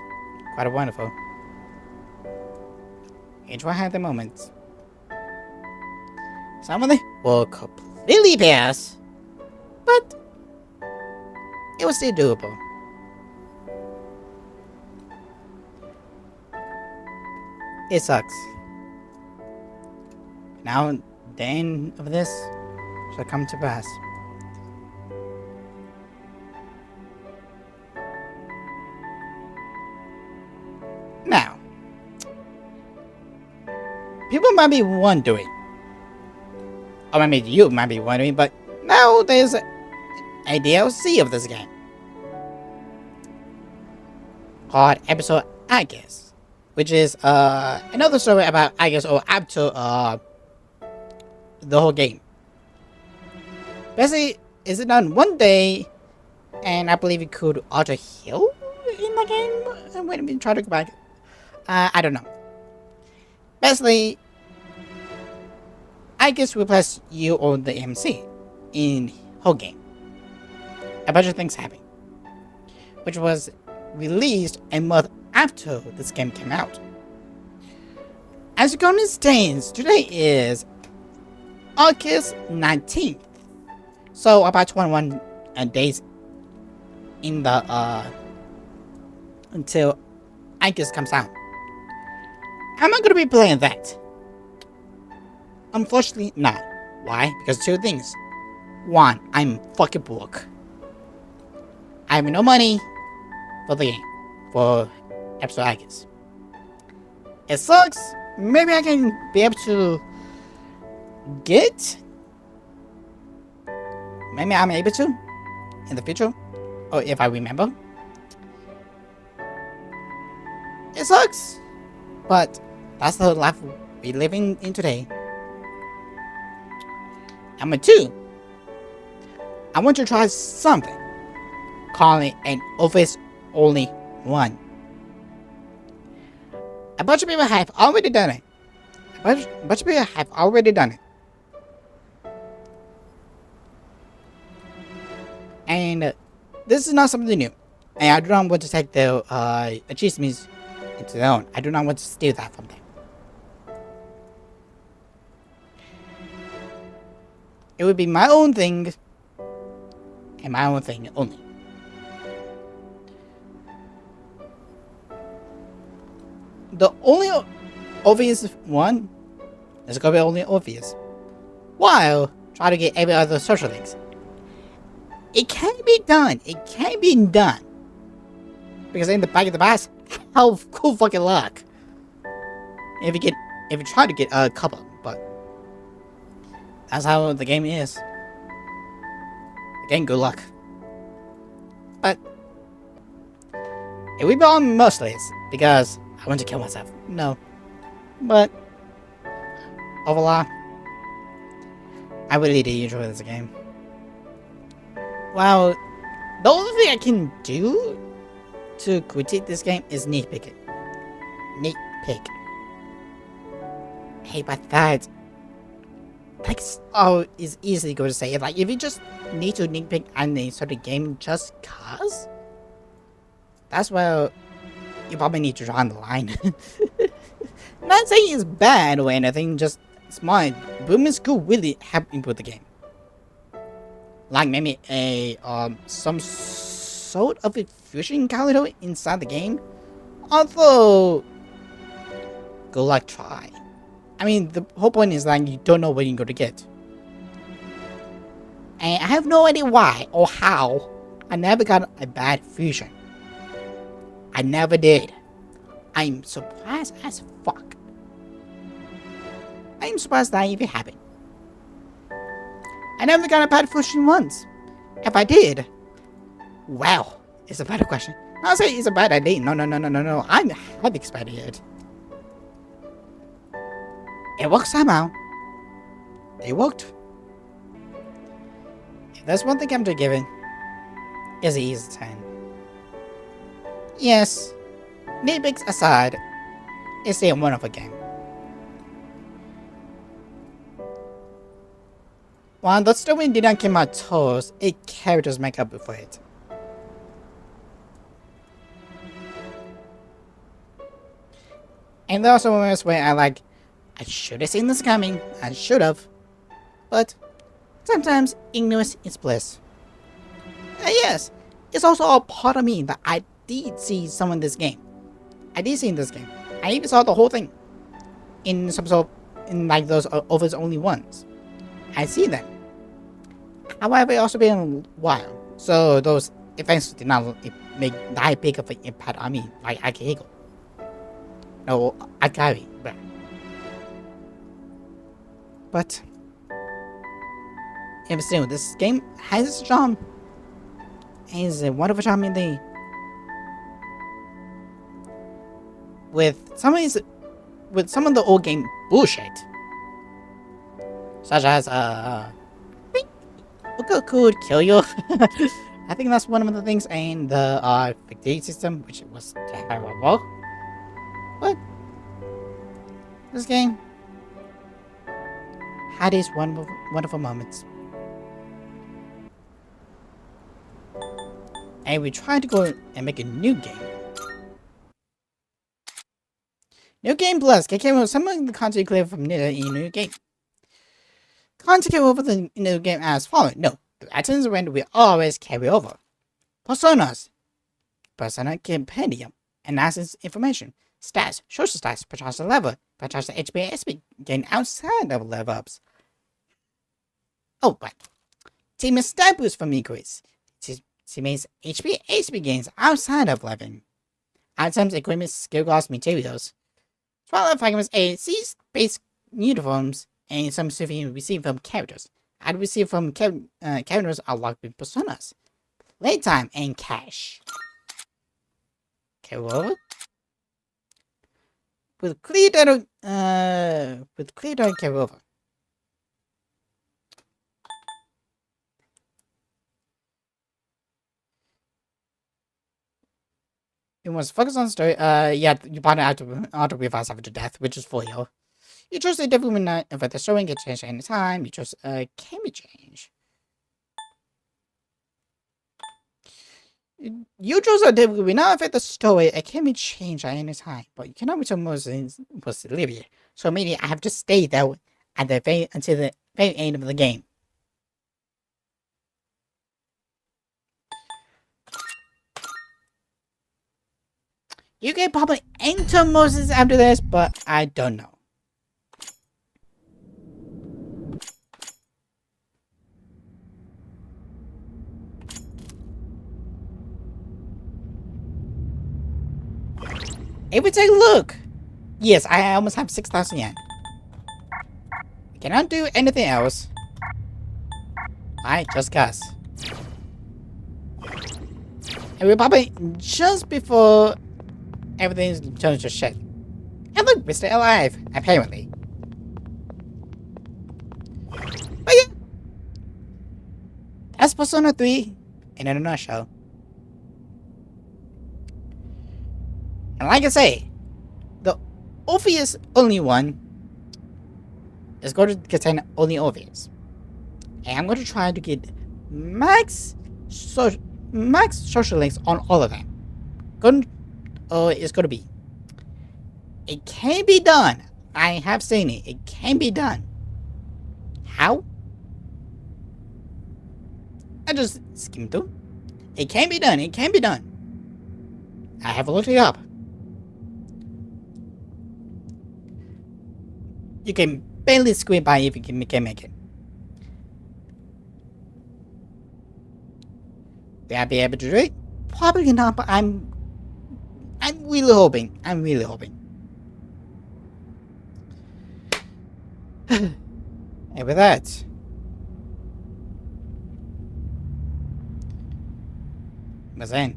quite wonderful. Each one had their moments. Some of them were completely pass, but it was still doable. It sucks. Now, the end of this shall come to pass. Now, people might be wondering, or maybe you might be wondering, but now there's a DLC of this game called Episode, I guess. which is another story about, I guess, or after the whole game. Basically, is it done one day, and I believe it could auto heal in the game. Wait a minute, try to go back. I don't know. Basically, I guess replace you on the MC in whole game. A bunch of things happen, which was released a month after this game came out. As you can understand, today is August 19th, so about 21 days in the until August comes out. I'm not gonna be playing that. Unfortunately, not. Why? Because two things. One, I'm fucking broke. I have no money for the game, for episode August. It sucks. Maybe I can be able to get. Maybe I'm able to in the future, or if I remember. It sucks, but that's the life we're living in today. Number two, I want to try something, calling an office only one. A bunch of people have already done it. A bunch of people have already done it. And this is not something new. And I do not want to take the achievements into their own. I do not want to steal that from them. It would be my own thing, and my own thing only. The only obvious one is going to be only obvious, while trying to get every other social links. It can be done. It can be done. Because in the back of the box, how cool fucking luck. If you try to get a couple, but that's how the game is. Again, good luck. But it would be on most days because I want to kill myself. No. But overall, I really did enjoy this game. Well, the only thing I can do to critique this game is nitpick it. Nitpick. Hey, but that... is easily going to say it. Like, if you just need to nitpick on a certain game just cause, that's where you probably need to draw on the line. Not saying it's bad or anything, just smart. Boomers could really help improve the game. Like maybe a some sort of a fusion calendar inside the game. Although, good luck try. I mean, the whole point is that you don't know what you're going to get. And I have no idea why or how I never got a bad fusion. I never did. I'm surprised as fuck. I'm surprised that even happened. I never got a bad fusion once. If I did, well, it's a better question. I'll say it's a bad idea. No. I'm highly expecting it. It worked somehow. It worked. If there's one thing I'm to give it, it's an easy 10. Yes, nitpicks aside, it's a wonderful game. While the story did not come out toast, it characters make up for it. And there are also moments where I should have seen this coming, I should have. But sometimes ignorance is bliss. And yes, it's also a part of me that I did see some in this game. I did see in this game. I even saw the whole thing. In some sort in like those overs only ones. I see them. However, it also been a while, so those events did not make that big of an impact on me, like Akihiko. No, Akari, but even still, this game has its charm. It is a wonderful charm indeed. with some of the old game bullshit, such as could kill you. I think that's one of the things in the victory system, which was terrible. But this game had its wonderful moments. And we tried to go and make a new game. New Game Plus came with some of the content clear from the new game. Content came over the new game as follows. No, the items when we always carry over. Personas. Persona Compendium. Analysis information. Stats. Social stats. Percharge the level. Percharge the HP SP gain outside of level ups. Oh, but team is stat boost from equities. Teammates HP SP gains outside of leveling. Items, equipment, skill cost, materials. 12 fragments, AC-based uniforms, and some souvenirs received from characters. I'd receive from characters unlocked with personas. Playtime and cash. Carry over. With clear data carry over. It was focused on story. Yeah, you bought an auto revive after death, which is for you. You chose a different winner for the story can change any time. You chose can be changed. You chose a different winner for the story. It can be changed at any time, but you cannot return Moses was Olivia. So maybe I have to stay there at the until the very end of the game. You can probably enter Moses after this, but I don't know. If we take a look, yes, I almost have 6,000 yen. I cannot do anything else. I just guess. And we're probably just before everything's turns to shit. And look, we're still alive, apparently. But yeah. That's Persona 3 in a nutshell. And like I say, the obvious only one is going to contain only obvious. And I'm going to try to get max social links on all of them. It's going to be. It can be done. I have seen it. It can be done. How? I just skimmed through. It can be done. It can be done. I have looked it up. You can barely squeeze by if you can make it. Will I be able to do it? Probably not, but I'm really hoping. I'm really hoping. And with that, Mazen.